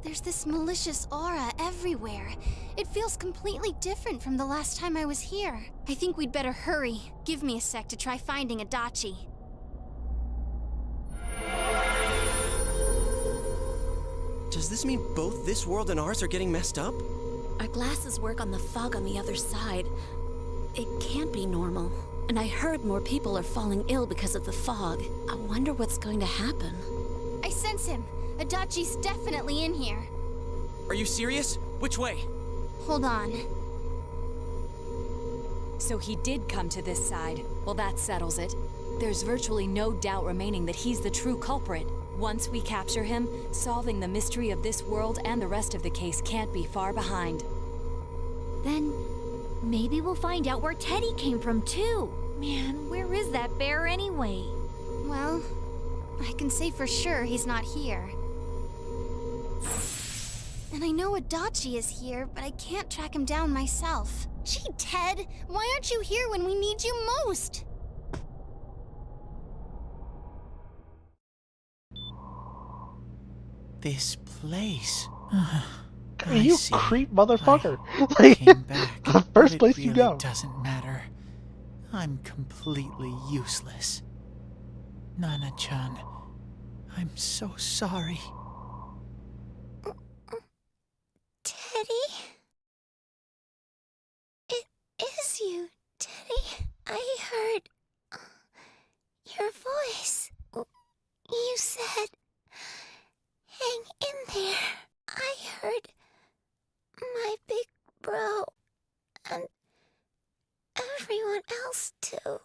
There's this malicious aura everywhere. It feels completely different from the last time I was here. I think we'd better hurry. Give me a sec to try finding Adachi. Does this mean both this world and ours are getting messed up? Our glasses work on the fog on the other side. It can't be normal. And I heard more people are falling ill because of the fog. I wonder what's going to happen. I sense him. Adachi's definitely in here. Are you serious? Which way? Hold on. So he did come to this side. Well, that settles it. There's virtually no doubt remaining that he's the true culprit. Once we capture him, solving the mystery of this world and the rest of the case can't be far behind. Then maybe we'll find out where Teddy came from too. Man, where is that bear anyway? Well, I can say for sure he's not here. And I know Adachi is here, but I can't track him down myself. Gee, Ted, why aren't you here when we need you most? This place. You creep motherfucker. I came back. The first but place it you really go. Doesn't matter. I'm completely useless. Nana-chan, I'm so sorry. Teddy? It is you, Teddy. I heard your voice. You said, hang in there. I heard my big bro and everyone else too.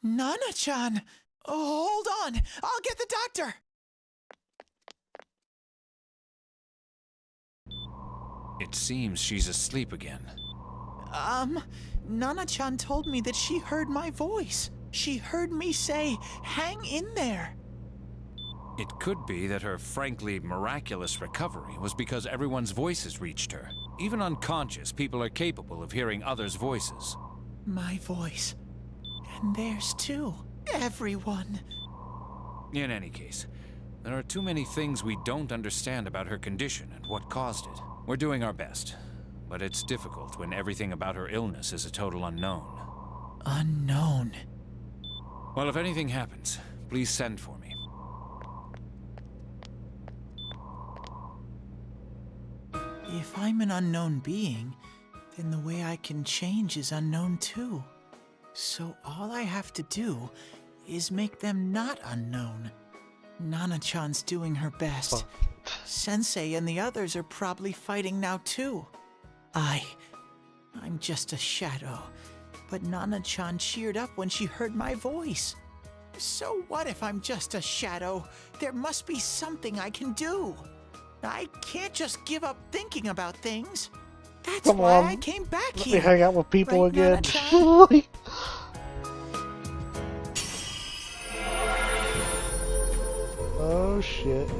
Nana-chan! Oh, hold on! I'll get the doctor! It seems she's asleep again. Nana-chan told me that she heard my voice. She heard me say, hang in there. It could be that her frankly miraculous recovery was because everyone's voices reached her. Even unconscious, people are capable of hearing others' voices. My voice. And theirs too. Everyone. In any case, there are too many things we don't understand about her condition and what caused it. We're doing our best, but it's difficult when everything about her illness is a total unknown. Unknown? Well, if anything happens, please send for me. If I'm an unknown being, then the way I can change is unknown too. So all I have to do is make them not unknown. Nana-chan's doing her best. Sensei and the others are probably fighting now too. I'm just a shadow. But Nana-chan cheered up when she heard my voice. So what if I'm just a shadow? There must be something I can do. I can't just give up thinking about things. That's Come why on. I came back Let here. me hang out with people Right, again. Nana-chan? Like- oh shit.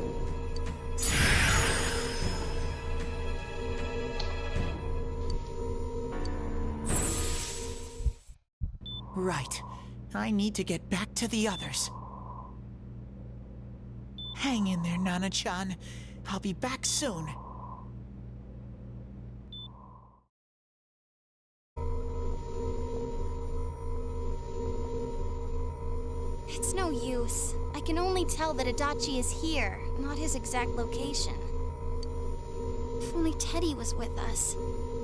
Right. I need to get back to the others. Hang in there, Nana-chan. I'll be back soon. It's no use. I can only tell that Adachi is here, not his exact location. If only Teddy was with us.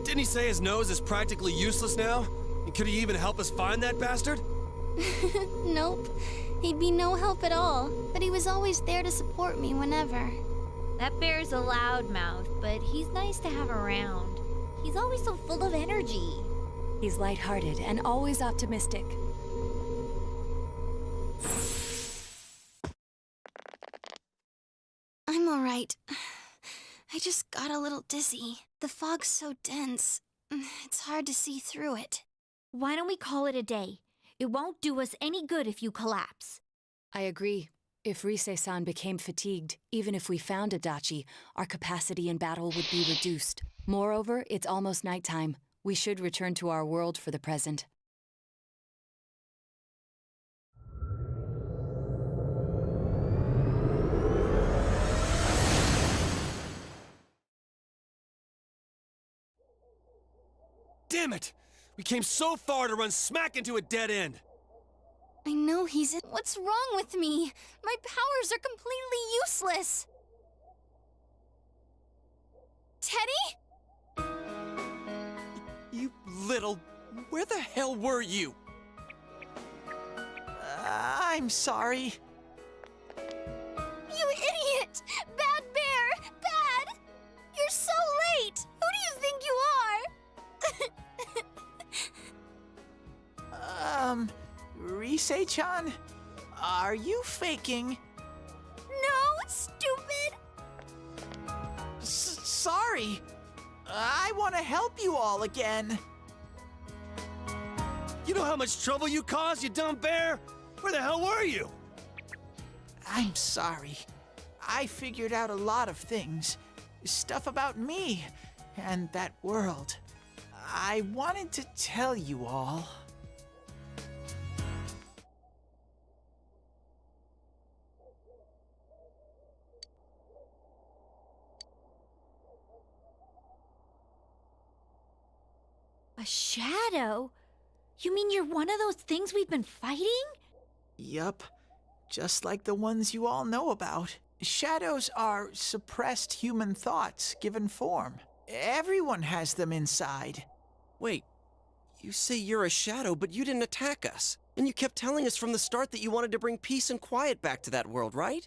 Didn't he say his nose is practically useless now? And could he even help us find that bastard? Nope. He'd be no help at all, but he was always there to support me whenever. That bear's a loudmouth, but he's nice to have around. He's always so full of energy. He's lighthearted and always optimistic. I'm alright. I just got a little dizzy. The fog's so dense, it's hard to see through it. Why don't we call it a day? It won't do us any good if you collapse. I agree. If Rise-san became fatigued, even if we found Adachi, our capacity in battle would be reduced. Moreover, it's almost nighttime. We should return to our world for the present. Damn it! We came so far to run smack into a dead end! I know he's in. What's wrong with me? My powers are completely useless. Teddy? You little... Where the hell were you? I'm sorry. You idiot! Bad bear! Bad! You're so late! Who do you think you are? Rise-chan? Are you faking? No, stupid! Sorry. I want to help you all again. You know how much trouble you caused, you dumb bear? Where the hell were you? I'm sorry. I figured out a lot of things. Stuff about me and that world. I wanted to tell you all. A shadow? You mean you're one of those things we've been fighting? Yup. Just like the ones you all know about. Shadows are suppressed human thoughts given form. Everyone has them inside. Wait, you say you're a shadow, but you didn't attack us. And you kept telling us from the start that you wanted to bring peace and quiet back to that world, right?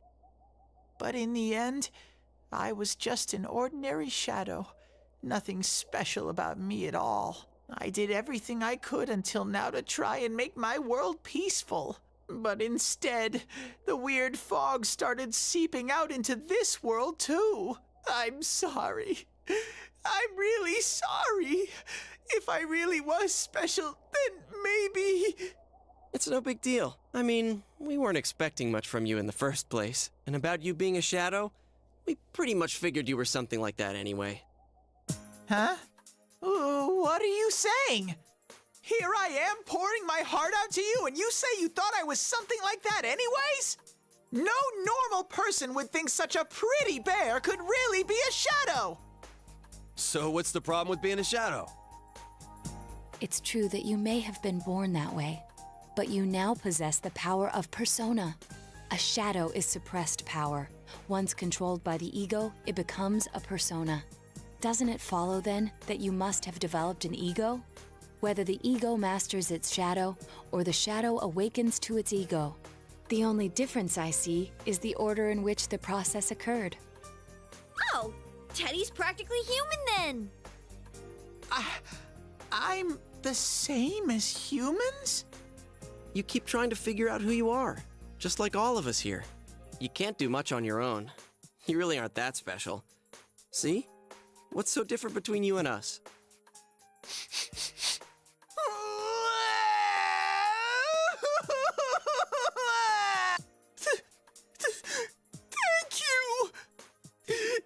But in the end, I was just an ordinary shadow. Nothing special about me at all. I did everything I could until now to try and make my world peaceful. But instead, the weird fog started seeping out into this world too. I'm sorry. I'm really sorry. If I really was special, then maybe... It's no big deal. I mean, we weren't expecting much from you in the first place. And about you being a shadow, we pretty much figured you were something like that anyway. Huh? What are you saying? Here I am pouring my heart out to you, and you say you thought I was something like that anyways? No normal person would think such a pretty bear could really be a shadow! So what's the problem with being a shadow? It's true that you may have been born that way, but you now possess the power of persona. A shadow is suppressed power. Once controlled by the ego, it becomes a persona. Doesn't it follow, then, that you must have developed an ego? Whether the ego masters its shadow, or the shadow awakens to its ego. The only difference I see is the order in which the process occurred. Oh, Teddy's practically human then. I'm the same as humans? You keep trying to figure out who you are, just like all of us here. You can't do much on your own. You really aren't that special. See? What's so different between you and us? Thank you!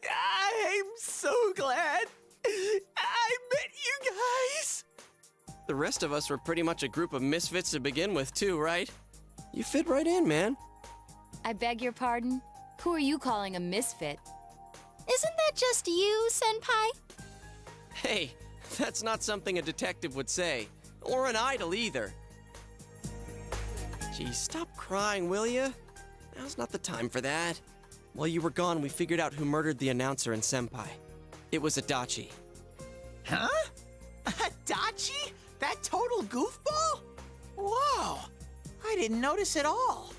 I'm so glad I met you guys! The rest of us were pretty much a group of misfits to begin with, too, right? You fit right in, man. I beg your pardon? Who are you calling a misfit? Isn't that just you, Senpai? Hey, that's not something a detective would say. Or an idol either. Gee, stop crying, will ya? Now's not the time for that. While you were gone, we figured out who murdered the announcer and Senpai. It was Adachi. Huh? Adachi? That total goofball? Whoa! I didn't notice at all.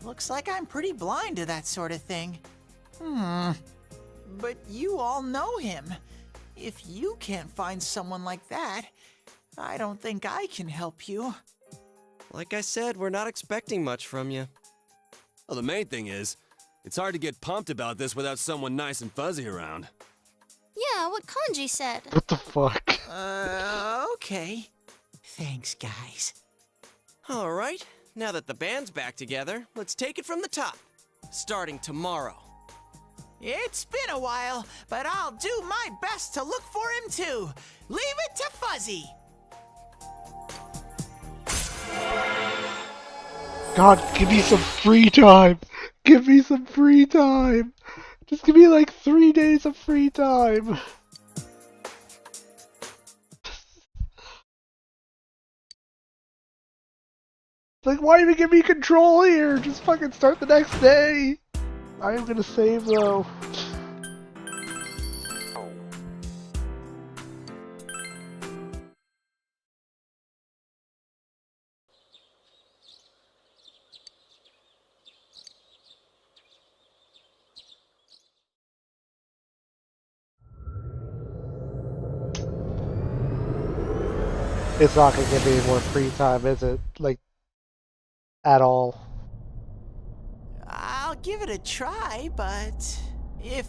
Looks like I'm pretty blind to that sort of thing. But you all know him. If you can't find someone like that, I don't think I can help you. Like I said, we're not expecting much from you. Well, the main thing is, it's hard to get pumped about this without someone nice and fuzzy around. Yeah, what Kanji said. What the fuck? Okay. Thanks, guys. All right, now that the band's back together, let's take it from the top. Starting tomorrow. It's been a while, but I'll do my best to look for him too. Leave it to Fuzzy. God, give me some free time. Give me some free time. Just give me like 3 days of free time. Like, why even give me control here? Just fucking start the next day. I am gonna save though. It's not gonna give me any more free time, is it? Like, at all. I'll give it a try, but if...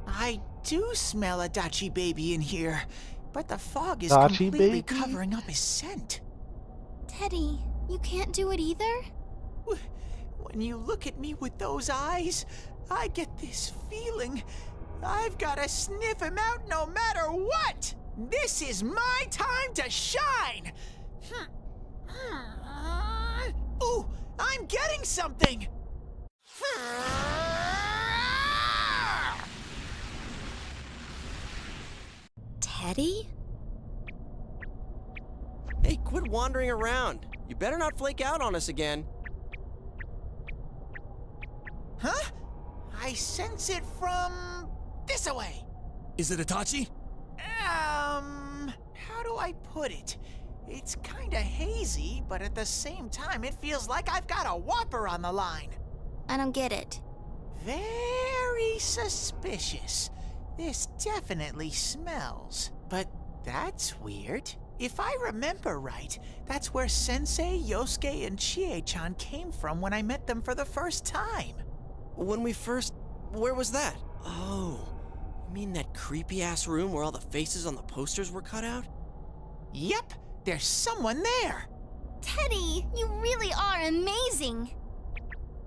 I do smell a Dachi baby in here, but the fog is Dachi completely baby? covering up his scent. Teddy, you can't do it either? When you look at me with those eyes, I get this feeling. I've gotta sniff him out no matter what! This is my time to shine! Ooh, I'm getting something! Teddy? Hey, quit wandering around. You better not flake out on us again. Huh? I sense it from this away. Is it Itachi? How do I put it? It's kinda hazy, but at the same time, it feels like I've got a whopper on the line. I don't get it. Very suspicious. This definitely smells. But that's weird. If I remember right, that's where Sensei, Yosuke, and Chie-chan came from when I met them for the first time. When we first... Where was that? Oh, you mean that creepy-ass room where all the faces on the posters were cut out? Yep, there's someone there. Teddy, you really are amazing.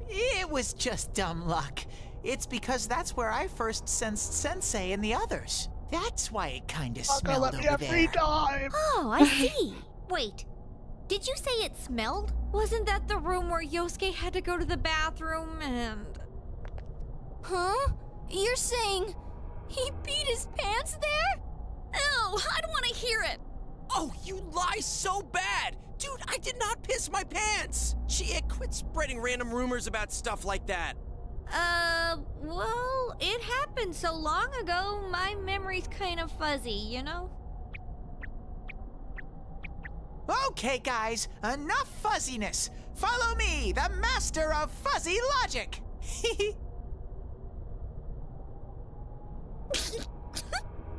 It was just dumb luck. It's because that's where I first sensed Sensei and the others. That's why it kinda smelled let me over have free there. time. Oh, I see. Wait, did you say it smelled? Wasn't that the room where Yosuke had to go to the bathroom and... Huh? You're saying he peed his pants there? Ew, I don't want to hear it. Oh, you lie so bad! Dude, I did not piss my pants! Chia, quit spreading random rumors about stuff like that. Well, it happened so long ago, my memory's kind of fuzzy, you know? Okay, guys, enough fuzziness. Follow me, the master of fuzzy logic.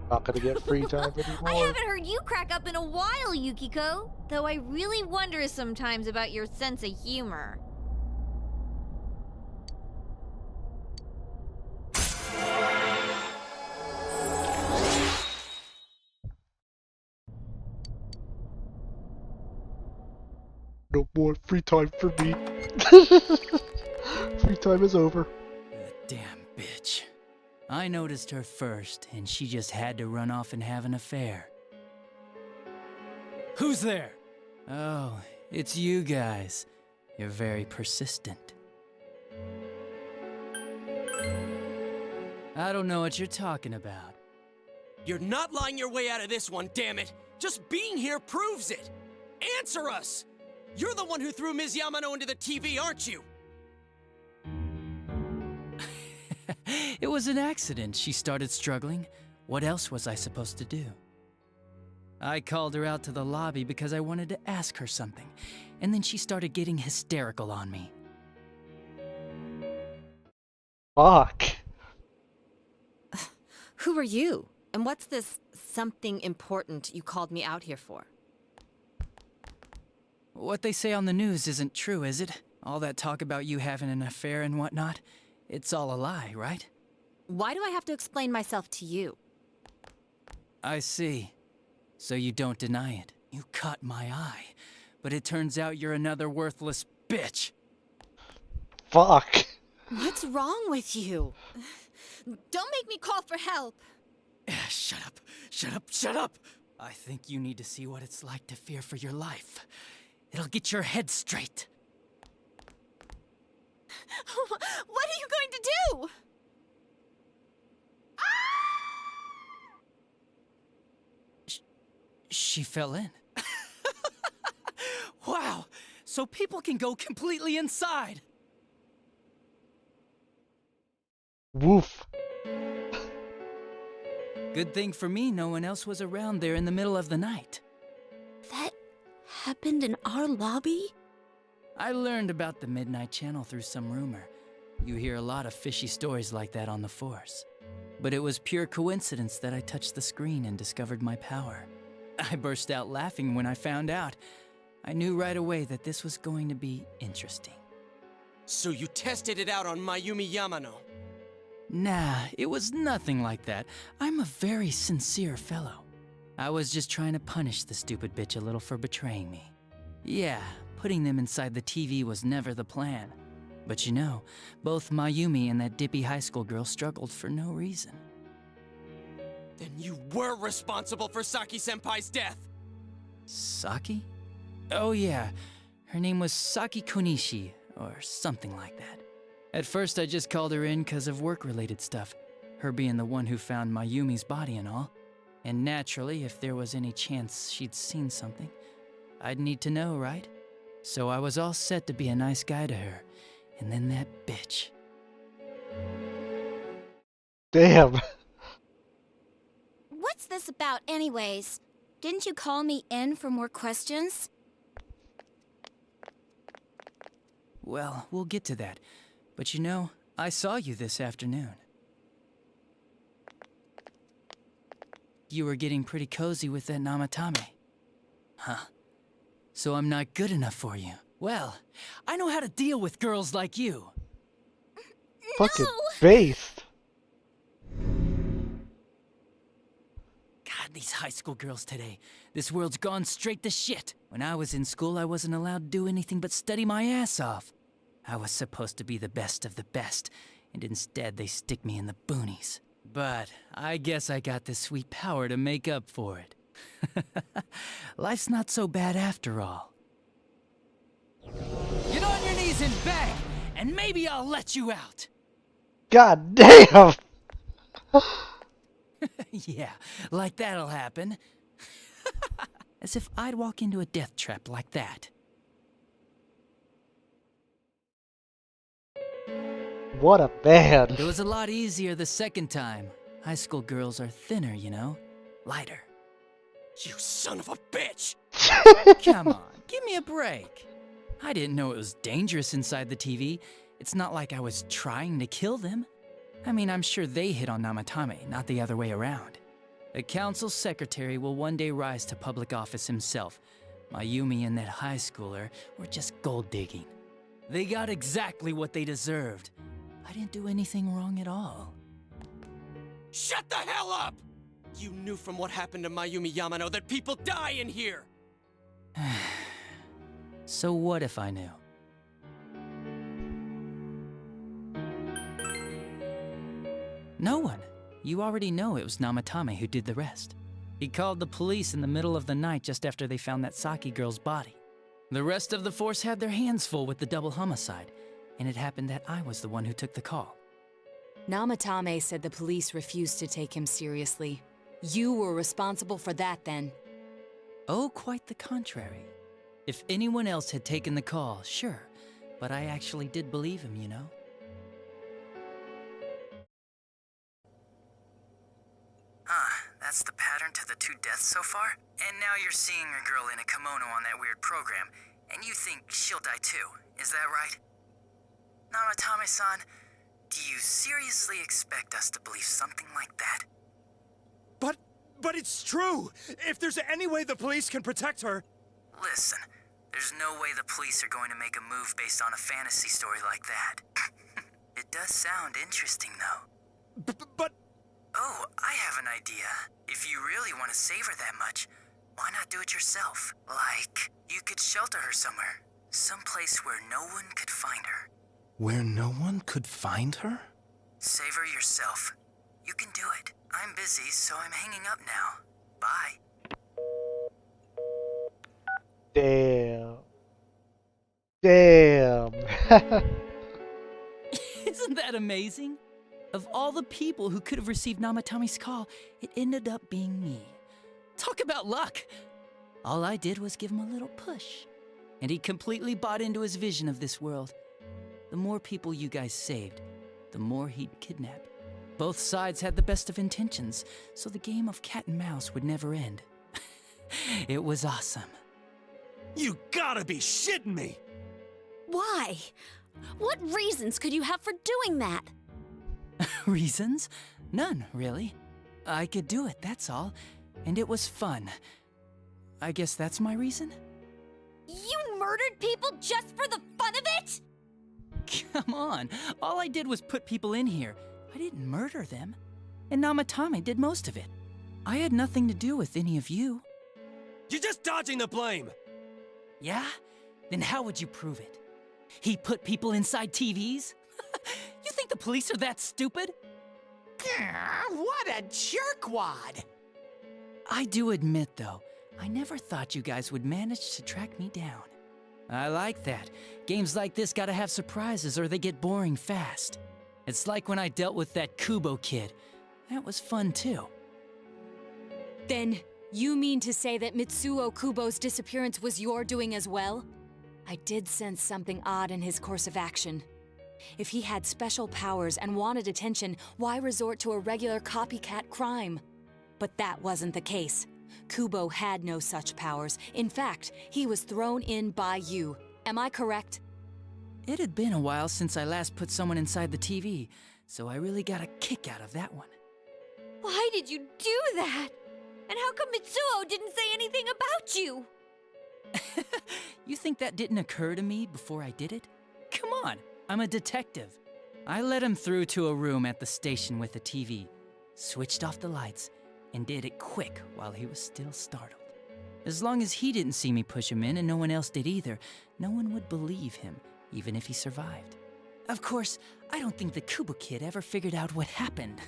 Not gonna get free time anymore. I haven't heard you crack up in a while, Yukiko. Though I really wonder sometimes about your sense of humor. No more free time for me. Free time is over. Damn bitch. I noticed her first, and she just had to run off and have an affair. Who's there? Oh, it's you guys. You're very persistent. I don't know what you're talking about. You're not lying your way out of this one, damn it! Just being here proves it! Answer us! You're the one who threw Ms. Yamano into the TV, aren't you? It was an accident. She started struggling. What else was I supposed to do? I called her out to the lobby because I wanted to ask her something, and then she started getting hysterical on me. Fuck. Who are you? And what's this something important you called me out here for? What they say on the news isn't true, is it? All that talk about you having an affair and whatnot? It's all a lie, right? Why do I have to explain myself to you? I see. So you don't deny it. You caught my eye. But it turns out you're another worthless bitch. Fuck. What's wrong with you? Don't make me call for help. Shut up. Shut up. Shut up. I think you need to see what it's like to fear for your life. It'll get your head straight. What are you going to do? She fell in. Wow, so people can go completely inside. Woof. Good thing for me, no one else was around there in the middle of the night. That happened in our lobby? I learned about the Midnight Channel through some rumor. You hear a lot of fishy stories like that on the Force. But it was pure coincidence that I touched the screen and discovered my power. I burst out laughing when I found out. I knew right away that this was going to be interesting. So you tested it out on Mayumi Yamano? Nah, it was nothing like that. I'm a very sincere fellow. I was just trying to punish the stupid bitch a little for betraying me. Yeah, putting them inside the TV was never the plan. But you know, both Mayumi and that dippy high school girl struggled for no reason. Then you were responsible for Saki-senpai's death! Saki? Oh yeah, her name was Saki Konishi, or something like that. At first I just called her in because of work-related stuff, her being the one who found Mayumi's body and all. And naturally, if there was any chance she'd seen something, I'd need to know, right? So I was all set to be a nice guy to her, and then that bitch. Damn. What's this about anyways? Didn't you call me in for more questions? Well, we'll get to that. But you know, I saw you this afternoon. You were getting pretty cozy with that Namatame. Huh. So I'm not good enough for you. Well, I know how to deal with girls like you. Fucking based. God, these high school girls today. This world's gone straight to shit. When I was in school, I wasn't allowed to do anything but study my ass off. I was supposed to be the best of the best, and instead they stick me in the boonies. But I guess I got the sweet power to make up for it. Life's not so bad after all. Get on your knees and beg, and maybe I'll let you out. God damn! Yeah, like that'll happen. As if I'd walk into a death trap like that. What a man. It was a lot easier the second time. High school girls are thinner, you know? Lighter. You son of a bitch! Come on, give me a break. I didn't know it was dangerous inside the TV. It's not like I was trying to kill them. I mean, I'm sure they hit on Namatame, not the other way around. A council secretary will one day rise to public office himself. Mayumi and that high schooler were just gold digging. They got exactly what they deserved. I didn't do anything wrong at all. Shut the hell up! You knew from what happened to Mayumi Yamano that people die in here! So what if I knew? No one. You already know it was Namatame who did the rest. He called the police in the middle of the night just after they found that Saki girl's body. The rest of the force had their hands full with the double homicide, and it happened that I was the one who took the call. Namatame said the police refused to take him seriously. You were responsible for that then. Oh, quite the contrary. If anyone else had taken the call, sure, but I actually did believe him, you know? That's the pattern to the 2 deaths so far? And now you're seeing a girl in a kimono on that weird program, and you think she'll die too, is that right? Namatame-san, do you seriously expect us to believe something like that? But it's true! If there's any way the police can protect her... Listen, there's no way the police are going to make a move based on a fantasy story like that. It does sound interesting, though. But... Oh, I have an idea. If you really want to save her that much, why not do it yourself? Like, you could shelter her somewhere. Someplace where no one could find her. Where no one could find her? Save her yourself. You can do it. I'm busy, so I'm hanging up now. Bye. Damn. Damn. Isn't that amazing? Of all the people who could have received Namatame's call, it ended up being me. Talk about luck. All I did was give him a little push. And he completely bought into his vision of this world. The more people you guys saved, the more he'd kidnap. Both sides had the best of intentions, so the game of cat and mouse would never end. It was awesome. You gotta be shitting me! Why? What reasons could you have for doing that? Reasons? None, really. I could do it, that's all. And it was fun. I guess that's my reason? You murdered people just for the fun of it? Come on, all I did was put people in here. I didn't murder them. And Namatame did most of it. I had nothing to do with any of you. You're just dodging the blame! Yeah? Then how would you prove it? He put people inside TVs? You think the police are that stupid? What a jerkwad! I do admit, though, I never thought you guys would manage to track me down. I like that. Games like this gotta have surprises or they get boring fast. It's like when I dealt with that Kubo kid. That was fun, too. Then, you mean to say that Mitsuo Kubo's disappearance was your doing as well? I did sense something odd in his course of action. If he had special powers and wanted attention, why resort to a regular copycat crime? But that wasn't the case. Kubo had no such powers. In fact, he was thrown in by you. Am I correct? It had been a while since I last put someone inside the TV, so I really got a kick out of that one. Why did you do that? And how come Mitsuo didn't say anything about you? You think that didn't occur to me before I did it? Come on, I'm a detective. I led him through to a room at the station with a TV, switched off the lights, and did it quick while he was still startled. As long as he didn't see me push him in and no one else did either, no one would believe him, even if he survived. Of course, I don't think the Kubo kid ever figured out what happened.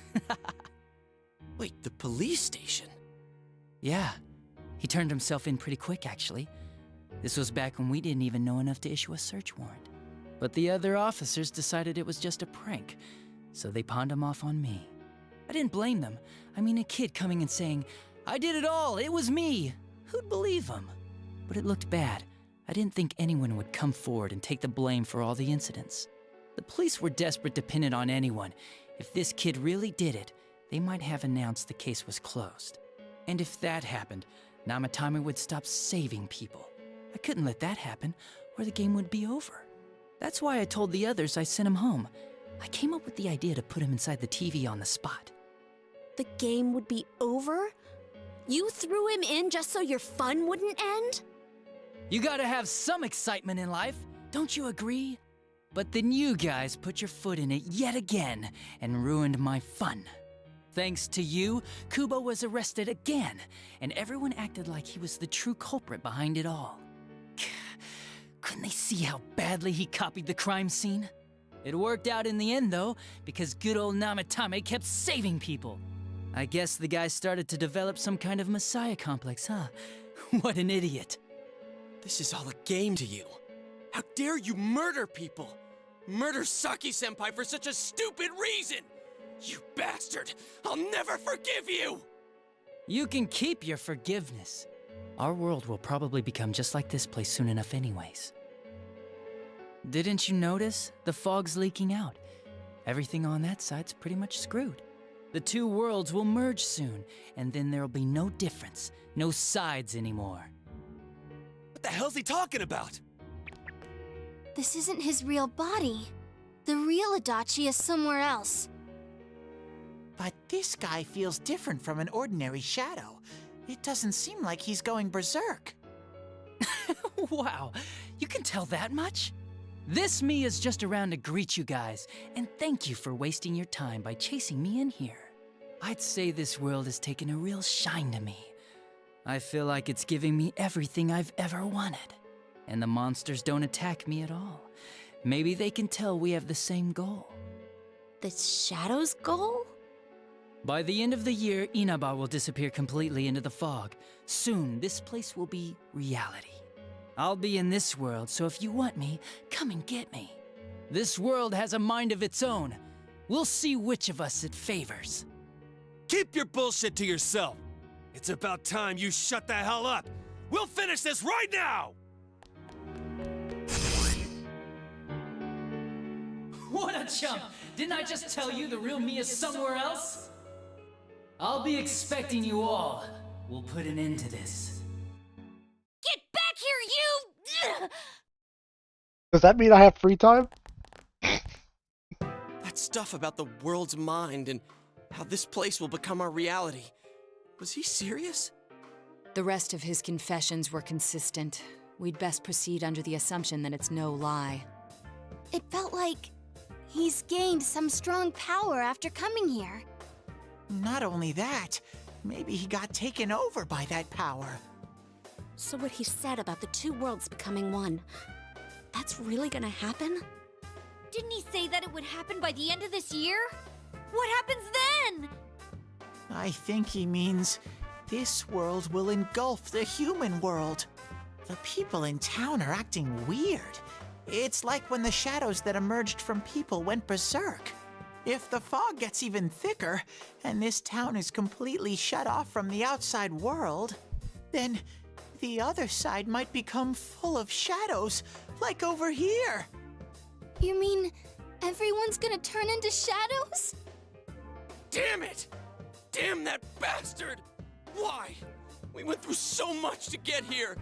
Wait, the police station? Yeah, he turned himself in pretty quick, actually. This was back when we didn't even know enough to issue a search warrant. But the other officers decided it was just a prank, so they pawned him off on me. I didn't blame them. I mean, a kid coming and saying, "I did it all, it was me." Who'd believe him? But it looked bad. I didn't think anyone would come forward and take the blame for all the incidents. The police were desperate to pin it on anyone. If this kid really did it, they might have announced the case was closed. And if that happened, Namatame would stop saving people. I couldn't let that happen, or the game would be over. That's why I told the others I sent him home. I came up with the idea to put him inside the TV on the spot. The game would be over? You threw him in just so your fun wouldn't end? You gotta have some excitement in life, don't you agree? But then you guys put your foot in it yet again and ruined my fun. Thanks to you, Kubo was arrested again, and everyone acted like he was the true culprit behind it all. Couldn't they see how badly he copied the crime scene? It worked out in the end, though, because good old Namatame kept saving people. I guess the guy started to develop some kind of messiah complex, huh? What an idiot. This is all a game to you. How dare you murder people? Murder Saki-senpai for such a stupid reason! You bastard! I'll never forgive you! You can keep your forgiveness. Our world will probably become just like this place soon enough anyways. Didn't you notice? The fog's leaking out. Everything on that side's pretty much screwed. The two worlds will merge soon, and then there'll be no difference, no sides anymore. What the hell's he talking about? This isn't his real body. The real Adachi is somewhere else. But this guy feels different from an ordinary shadow. It doesn't seem like he's going berserk. Wow, you can tell that much? This me is just around to greet you guys, and thank you for wasting your time by chasing me in here. I'd say this world has taken a real shine to me. I feel like it's giving me everything I've ever wanted. And the monsters don't attack me at all. Maybe they can tell we have the same goal. The Shadow's goal? By the end of the year, Inaba will disappear completely into the fog. Soon, this place will be reality. I'll be in this world, so if you want me, come and get me. This world has a mind of its own. We'll see which of us it favors. Keep your bullshit to yourself. It's about time you shut the hell up. We'll finish this right now! What a chump! Didn't I just tell you the real me is somewhere else? I'll be expecting you all. We'll put an end to this. Get back here, you! Does that mean I have free time? That stuff about the world's mind and how this place will become our reality. Was he serious? The rest of his confessions were consistent. We'd best proceed under the assumption that it's no lie. It felt like he's gained some strong power after coming here. Not only that, maybe he got taken over by that power. So what he said about the two worlds becoming one, that's really gonna happen? Didn't he say that it would happen by the end of this year? What happens then? I think he means this world will engulf the human world. The people in town are acting weird. It's like when the shadows that emerged from people went berserk. If the fog gets even thicker, and this town is completely shut off from the outside world, then the other side might become full of shadows, like over here. You mean everyone's gonna turn into shadows? Damn it! Damn that bastard! Why? We went through so much to get here,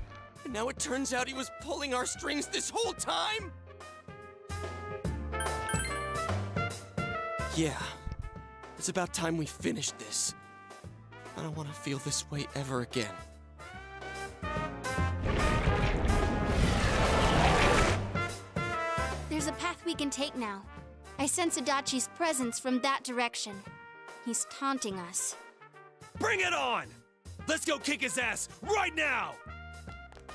and now it turns out he was pulling our strings this whole time? Yeah, it's about time we finished this. I don't want to feel this way ever again. There's a path we can take now. I sense Adachi's presence from that direction. He's taunting us. Bring it on! Let's go kick his ass right now!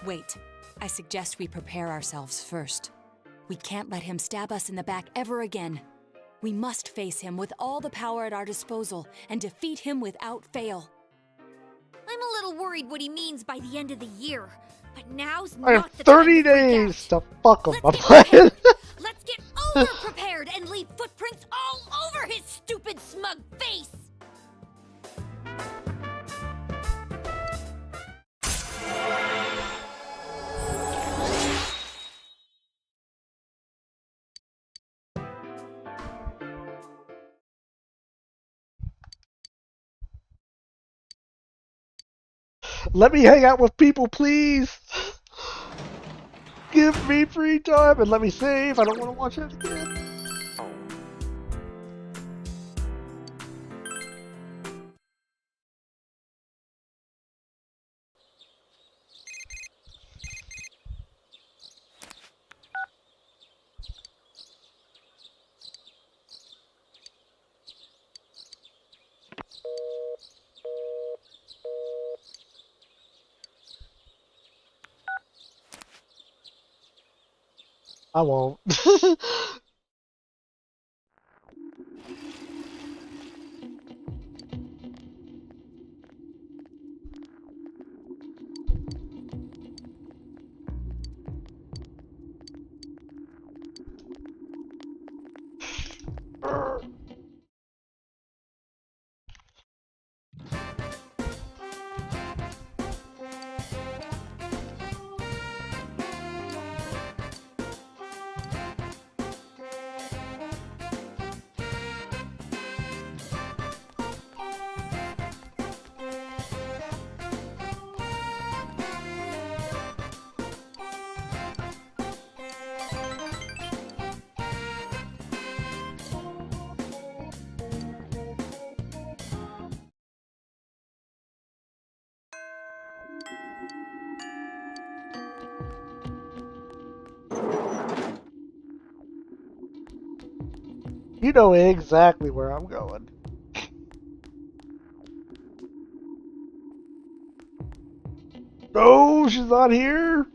Wait, I suggest we prepare ourselves first. We can't let him stab us in the back ever again. We must face him with all the power at our disposal and defeat him without fail. I'm a little worried what he means by the end of the year, but now's I have not the time 30 to freak days out. to fuck him. I'm Let's playing. get prepared. Let's get over-prepared and leave footprints all over his stupid, smug face! Let me hang out with people, please. Give me free time and let me save. I don't want to watch it again. I won't. You know exactly where I'm going. No, she's not here.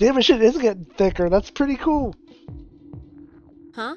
Damn, it shit is getting thicker. That's pretty cool. Huh?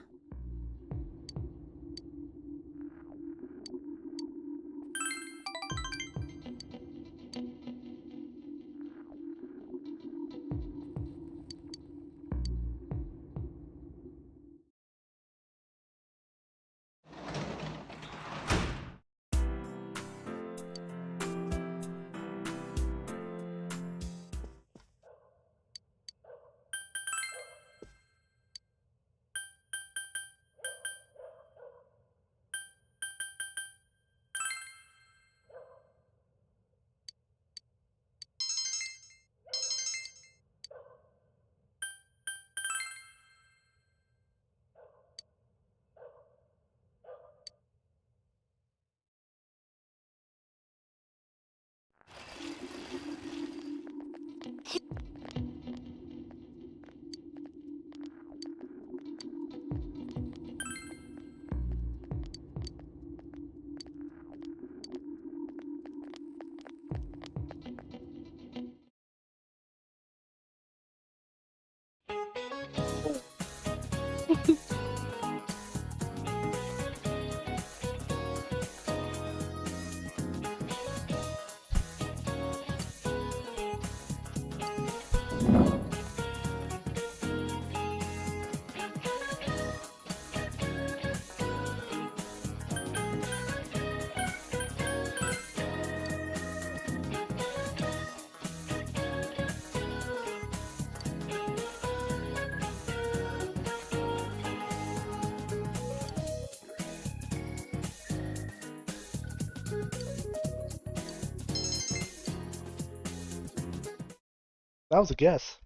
That was a guess.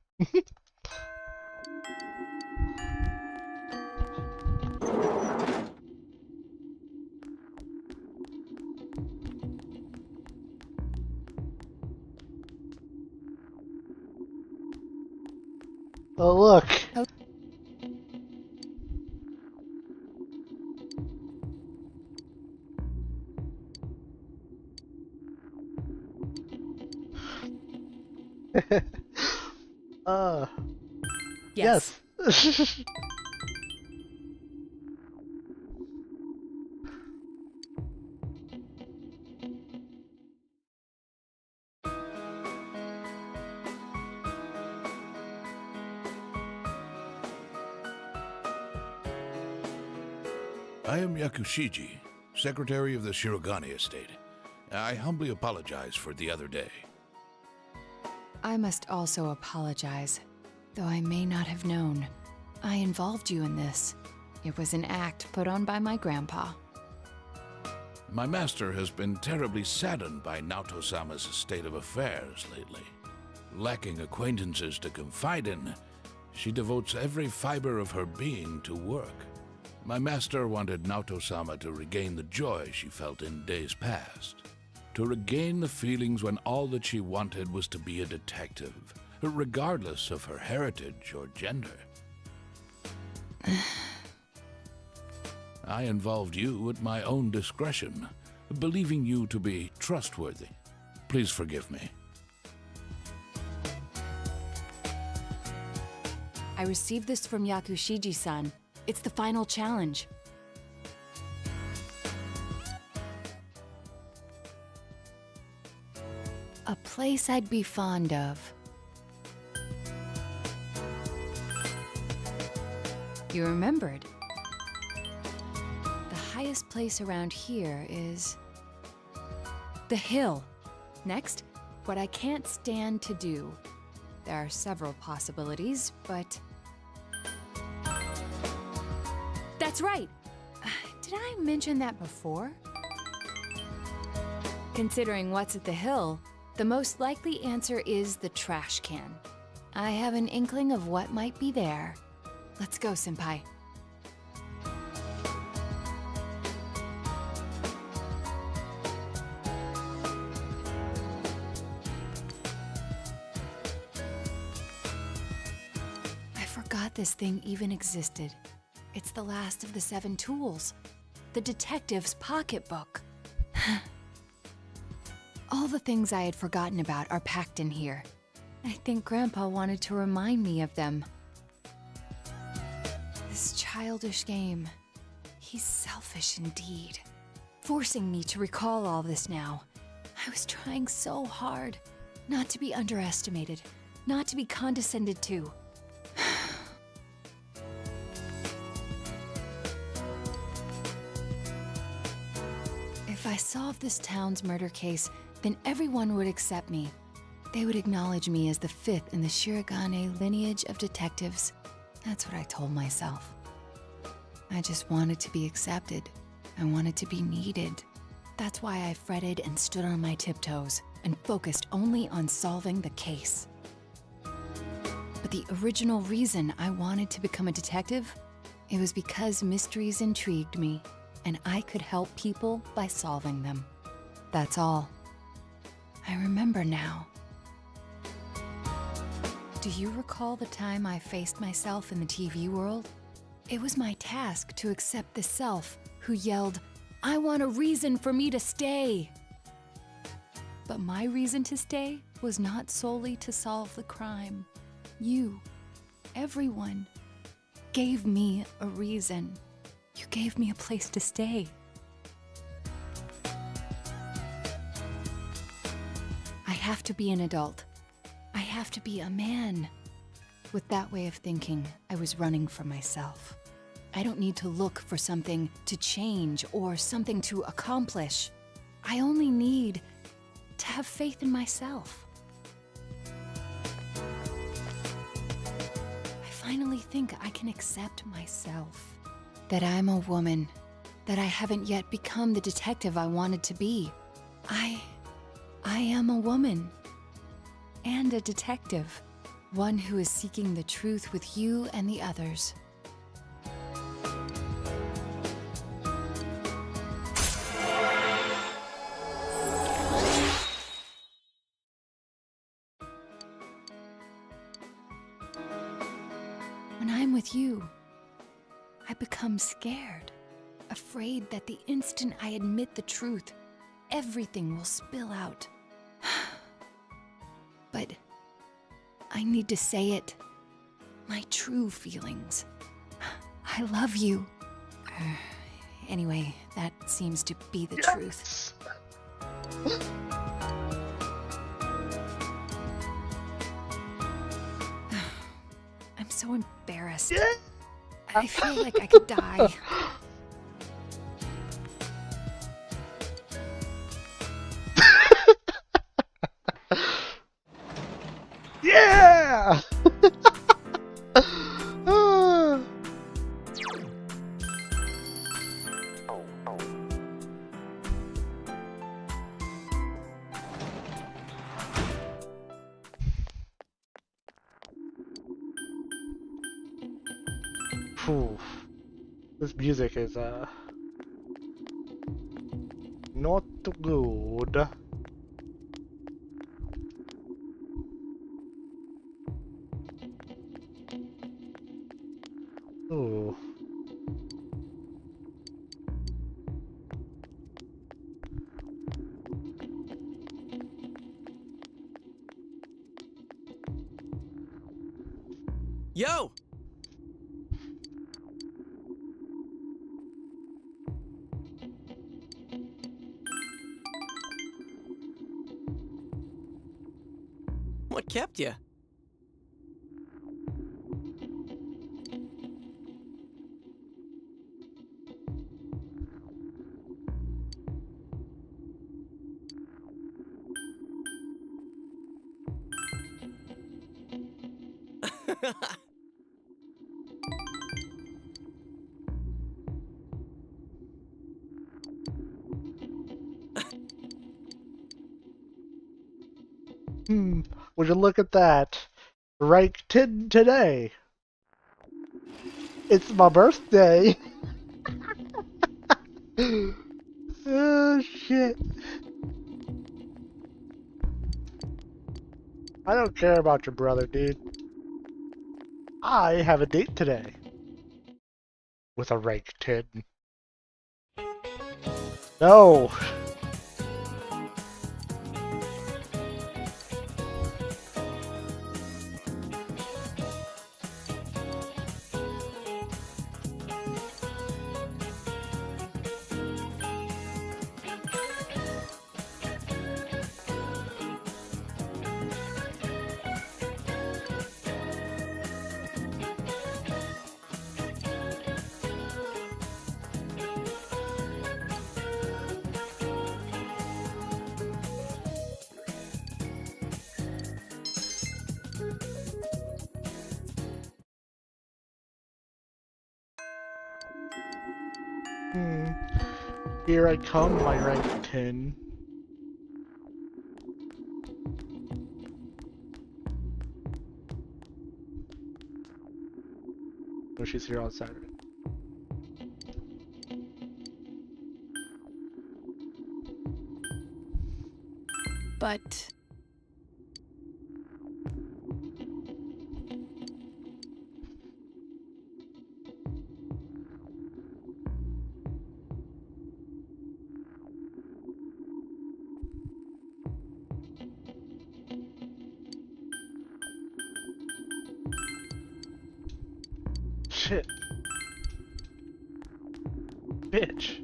Oh, look. uh, Yes. yes. I am Yakushiji, Secretary of the Shirogane Estate. I humbly apologize for the other day. I must also apologize, though I may not have known. I involved you in this. It was an act put on by my grandpa. My master has been terribly saddened by Naoto-sama's state of affairs lately. Lacking acquaintances to confide in, she devotes every fiber of her being to work. My master wanted Naoto-sama to regain the joy she felt in days past. To regain the feelings when all that she wanted was to be a detective, regardless of her heritage or gender. I involved you at my own discretion, believing you to be trustworthy. Please forgive me. I received this from Yakushiji-san. It's the final challenge. A place I'd be fond of. You remembered. The highest place around here is the hill. Next, what I can't stand to do. There are several possibilities, but that's right. Did I mention that before? Considering what's at the hill, the most likely answer is the trash can. I have an inkling of what might be there. Let's go, Senpai. I forgot this thing even existed. It's the last of the 7 tools. The detective's pocketbook. All the things I had forgotten about are packed in here. I think Grandpa wanted to remind me of them. This childish game. He's selfish indeed. Forcing me to recall all this now. I was trying so hard. Not to be underestimated. Not to be condescended to. If I solved this town's murder case, then everyone would accept me. They would acknowledge me as the 5th in the Shirogane lineage of detectives. That's what I told myself. I just wanted to be accepted. I wanted to be needed. That's why I fretted and stood on my tiptoes and focused only on solving the case. But the original reason I wanted to become a detective, it was because mysteries intrigued me, and I could help people by solving them. That's all. I remember now. Do you recall the time I faced myself in the TV world? It was my task to accept the self who yelled, "I want a reason for me to stay." But my reason to stay was not solely to solve the crime. You, everyone, gave me a reason. You gave me a place to stay. I have to be an adult. I have to be a man. With that way of thinking, I was running from myself. I don't need to look for something to change or something to accomplish. I only need to have faith in myself. I finally think I can accept myself. That I'm a woman. That I haven't yet become the detective I wanted to be. I am a woman. And a detective. One who is seeking the truth with you and the others. When I'm with you, I become scared, afraid that the instant I admit the truth, everything will spill out. But I need to say it. My true feelings. I love you. Anyway, that seems to be the truth. I'm so embarrassed. I feel like I could die. Yeah! Phew. This music is not good. Ooh. Yo! What kept you? Would you look at that? Rank 10 today. It's my birthday. Oh shit. I don't care about your brother, dude. I have a date today. With a rank 10. No! Here I come, my rank 10. Oh, she's here on Saturday. But shit. Bitch.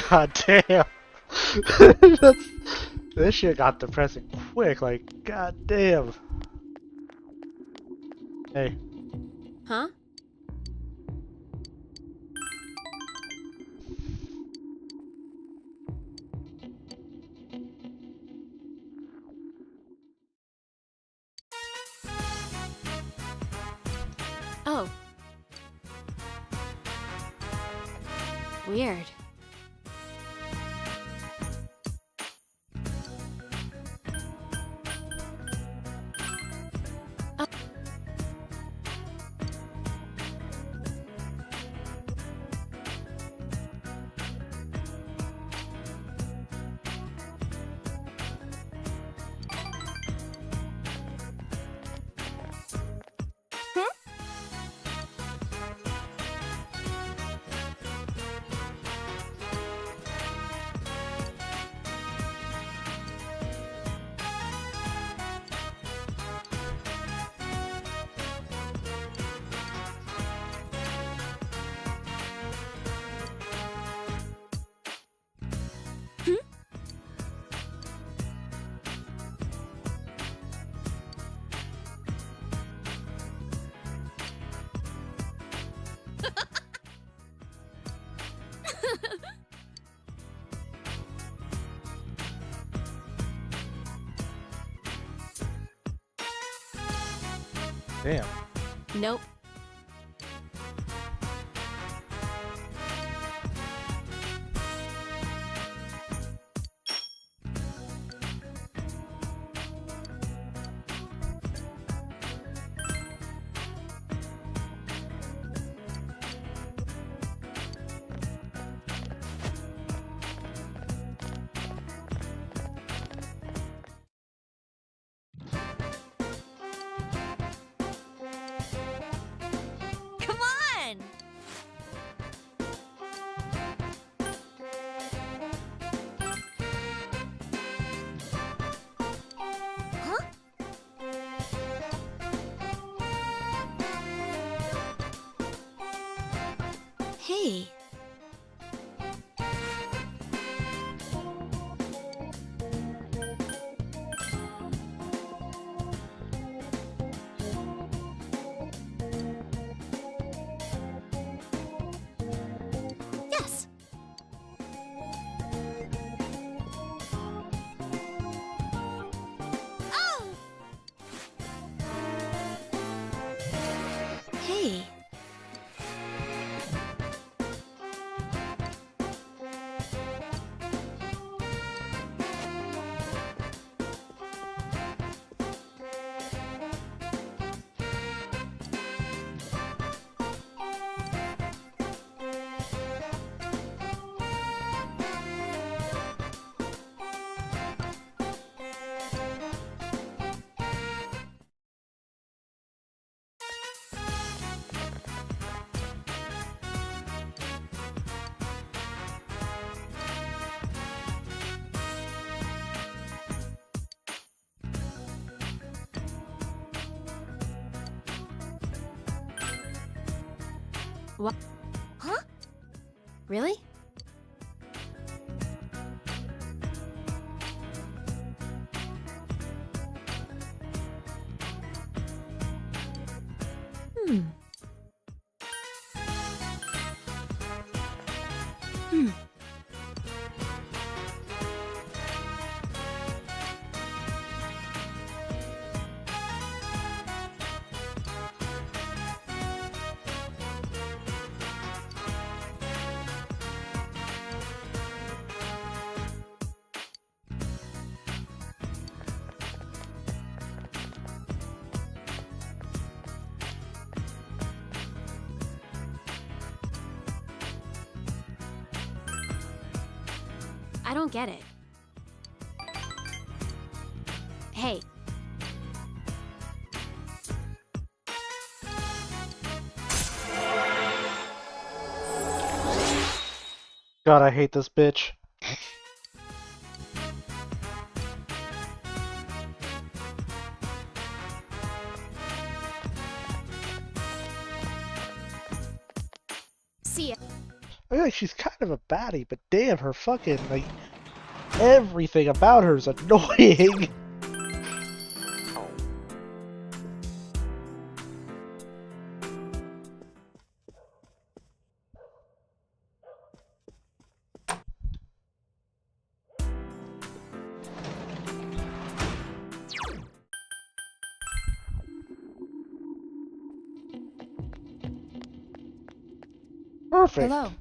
God damn. This shit got depressing quick, like, god damn. Hey. Huh? Oh. Weird. Damn. Nope. Come on! Huh? Hey. Yes. Oh. Hey. What? Huh? Really? Hmm. Hmm. I don't get it. Hey. God, I hate this bitch. See ya. I feel like she's kind of a baddie, but damn, her fucking, like, everything about her is annoying. Perfect. Hello.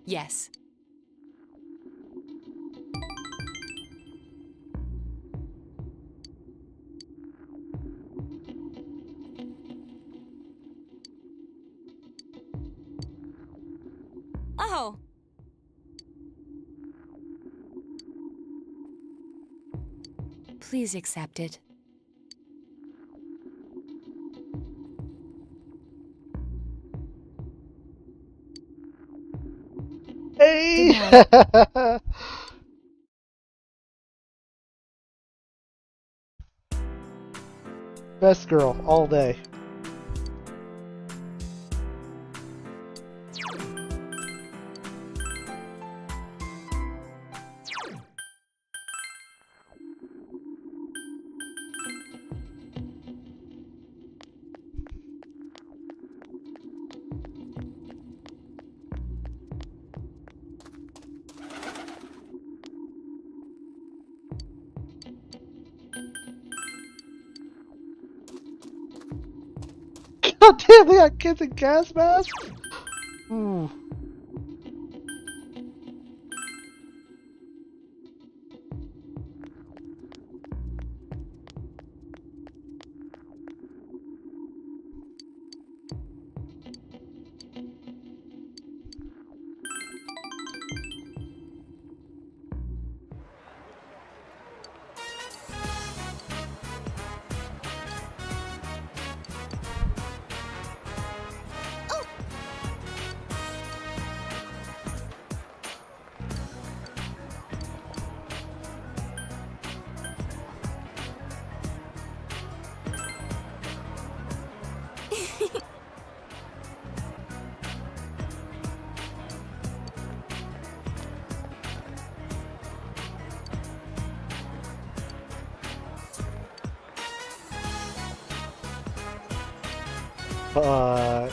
Yes. Oh. Please accept it. Hey! Best girl, all day. God damn, they got kids in gas masks? Ooh. But...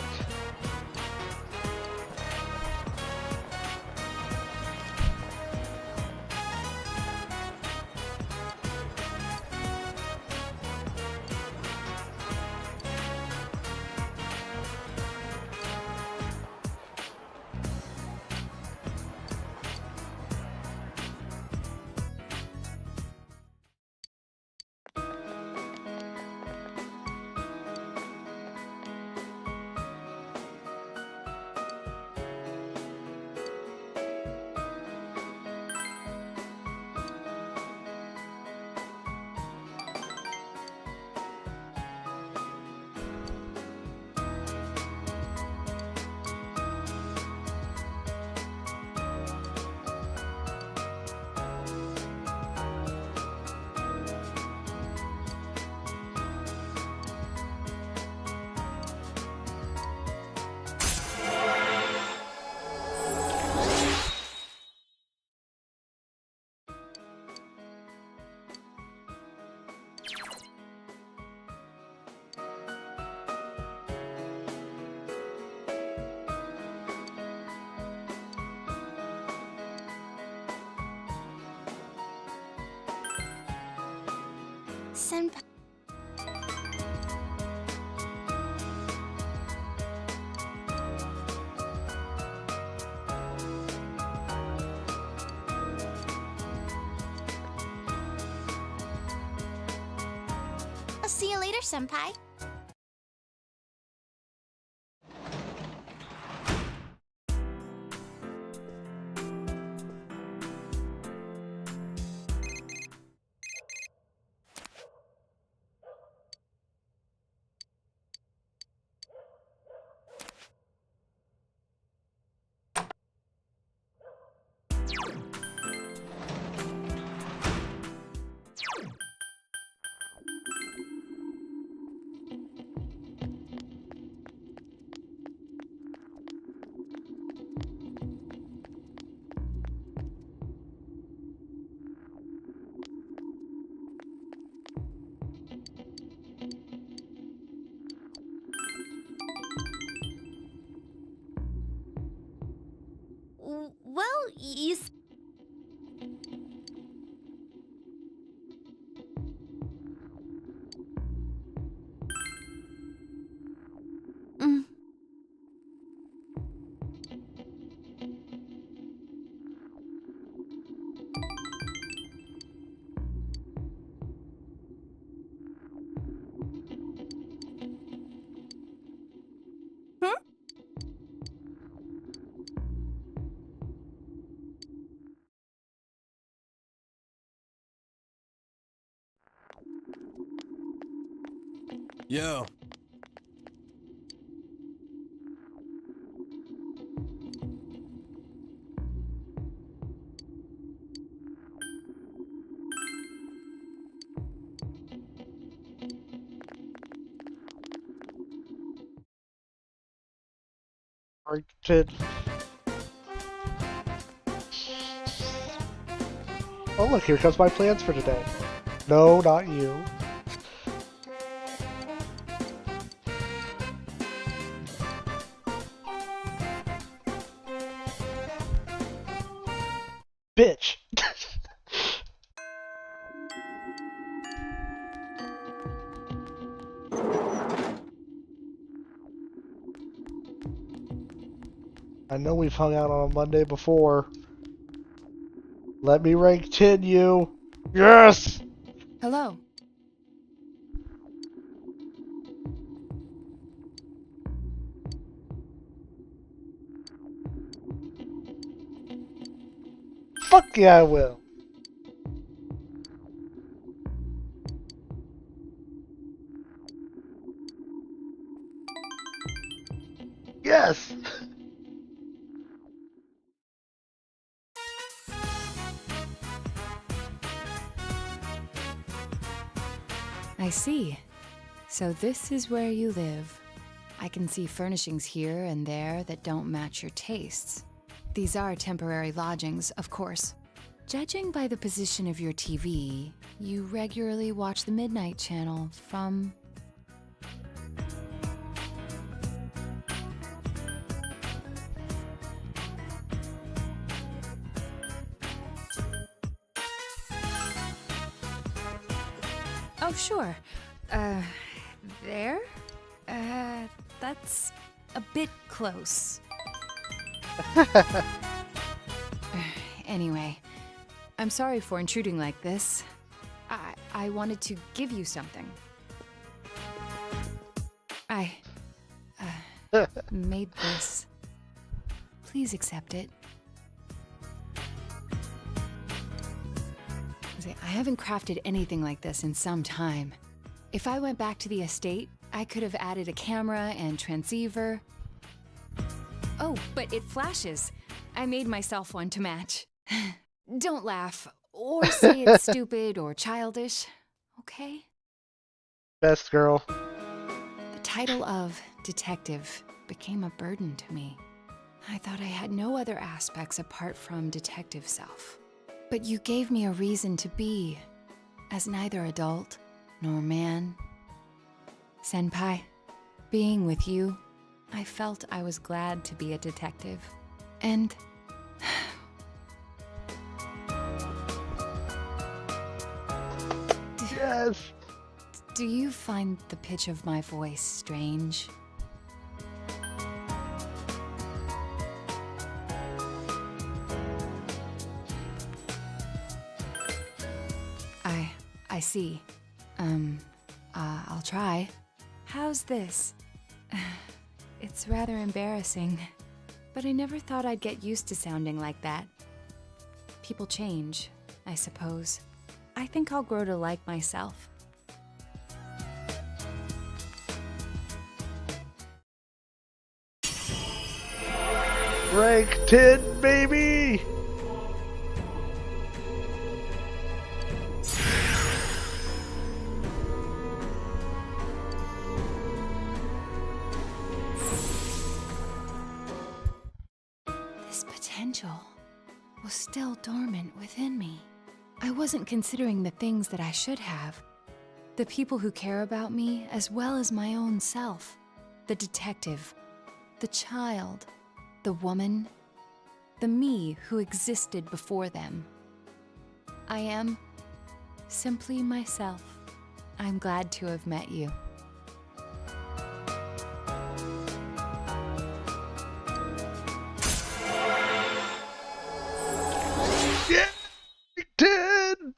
Senpai. I'll see you later, Senpai. Well, you... Mm. Hmm? Yo. Kid. Oh look, here comes my plans for today. No, not you. Bitch. I know we've hung out on a Monday before. Let me rank 10 you. Yes! Hello. Fuck yeah, I will. Yes! I see. So this is where you live. I can see furnishings here and there that don't match your tastes. These are temporary lodgings, of course. Judging by the position of your TV, you regularly watch the Midnight Channel from... Oh, sure. There? That's a bit close. Anyway, I'm sorry for intruding like this. I wanted to give you something. I made this. Please accept it. See, I haven't crafted anything like this in some time. If I went back to the estate, I could have added a camera and transceiver. Oh, but it flashes. I made myself one to match. Don't laugh, or say it's stupid or childish, okay? Best girl. The title of detective became a burden to me. I thought I had no other aspects apart from detective self. But you gave me a reason to be, as neither adult nor man. Senpai, being with you, I felt I was glad to be a detective. And... Yes! Do you find the pitch of my voice strange? I see. I'll try. How's this? It's rather embarrassing, but I never thought I'd get used to sounding like that. People change, I suppose. I think I'll grow to like myself. Rank 10, baby! This potential was still dormant within me. I wasn't considering the things that I should have. The people who care about me, as well as my own self. The detective, the child, the woman, the me who existed before them. I am simply myself. I'm glad to have met you. Yeah! 10!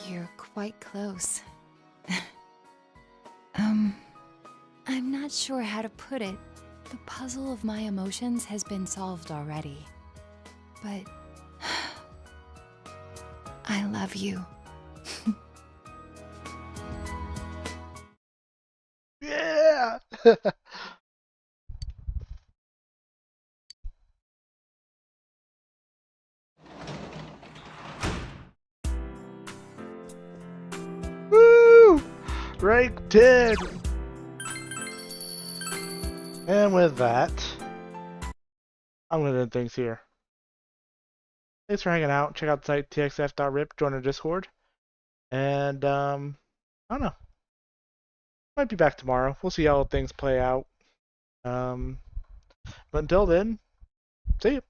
You're quite close. I'm not sure how to put it. The puzzle of my emotions has been solved already. But I love you. Yeah! Woo! Rank 10! And with that, I'm going to end things here. Thanks for hanging out. Check out the site TxF.rip, join our Discord. And, I don't know. Might be back tomorrow. We'll see how things play out. But until then, see you.